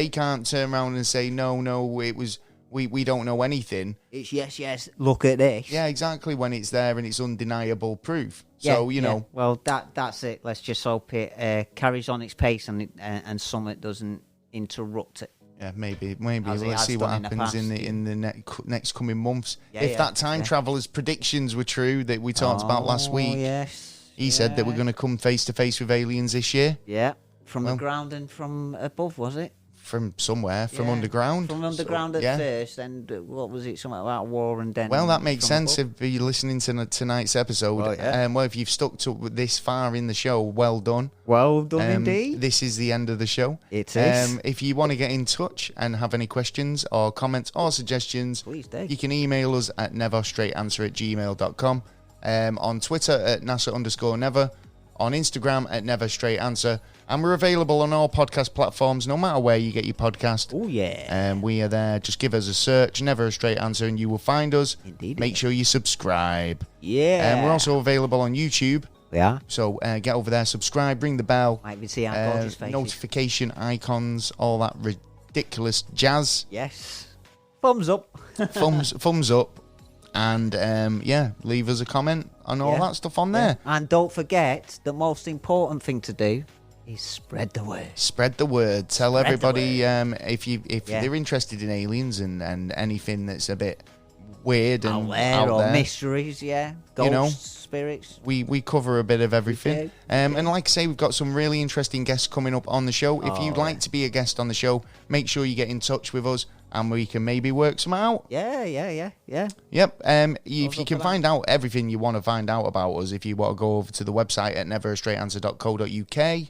can't turn around and say no. It was we don't know anything. It's yes. Look at this. Yeah, exactly. When it's there and it's undeniable proof. So you know. Well, that's it. Let's just hope it carries on its pace and Summit doesn't interrupt it. Yeah, maybe. Let's see what happens in the next coming months. If that time traveler's predictions were true that we talked about last week, he said that we're going to come face to face with aliens this year. Yeah, from the ground and from above, was it? From somewhere, from underground. From underground at first, and what was it? Something about war and then. Well, that makes sense if you're listening to tonight's episode. Well, if you've stuck to this far in the show, well done. Well done indeed. This is the end of the show. It is. If you want to get in touch and have any questions or comments or suggestions, please do. You can email us at neverstraightanswer@gmail.com, on Twitter at NASA_never, on Instagram at neverstraightanswer. And we're available on all podcast platforms, no matter where you get your podcast. Oh, yeah. We are there. Just give us a search, Never a Straight Answer, and you will find us. Indeed. Make sure you subscribe. Yeah. And we're also available on YouTube. Yeah. So get over there, subscribe, ring the bell. Might even see our gorgeous faces. Notification icons, all that ridiculous jazz. Yes. Thumbs up. thumbs up. And, leave us a comment on all that stuff on there. And don't forget, the most important thing to do is spread the word. Spread the word. Tell everybody if they're interested in aliens and anything that's a bit weird and out there. Mysteries, ghosts, spirits. We cover a bit of everything. And like I say, we've got some really interesting guests coming up on the show. If you'd like to be a guest on the show, make sure you get in touch with us and we can maybe work some out. Yeah. Yep. If you can find out everything you want to find out about us, if you want to go over to the website at neverastraightanswer.co.uk,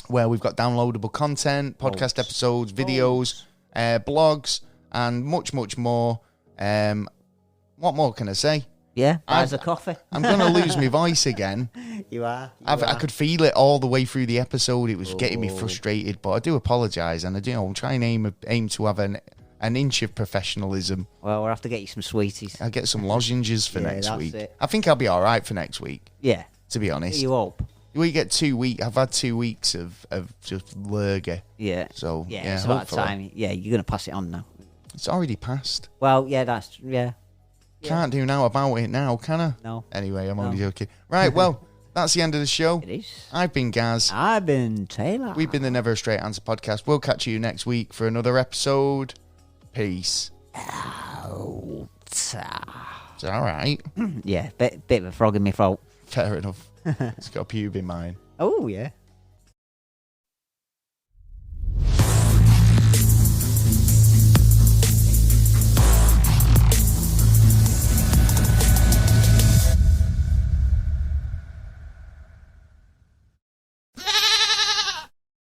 where we've got downloadable content, podcast episodes, videos, blogs, and much, much more. What more can I say? Yeah, buys a coffee. I'm going to lose my voice again. You are. I could feel it all the way through the episode. It was getting me frustrated, but I do apologise, and I'm trying to aim to have an inch of professionalism. Well, we'll have to get you some sweeties. I'll get some lozenges for next week. It. I think I'll be all right for next week. Yeah. To be honest. You hope. We get 2 weeks. I've had 2 weeks of just lurgy. Yeah. So, it's about time. Yeah, you're going to pass it on now. It's already passed. Well, Can't do now about it now, can I? No. Anyway, I'm only joking. Right, well, that's the end of the show. It is. I've been Gaz. I've been Taylor. We've been the Never a Straight Answer podcast. We'll catch you next week for another episode. Peace. It's all right. Yeah, bit of a frog in my throat. Fair enough. It's got a pube in mine. Oh, yeah.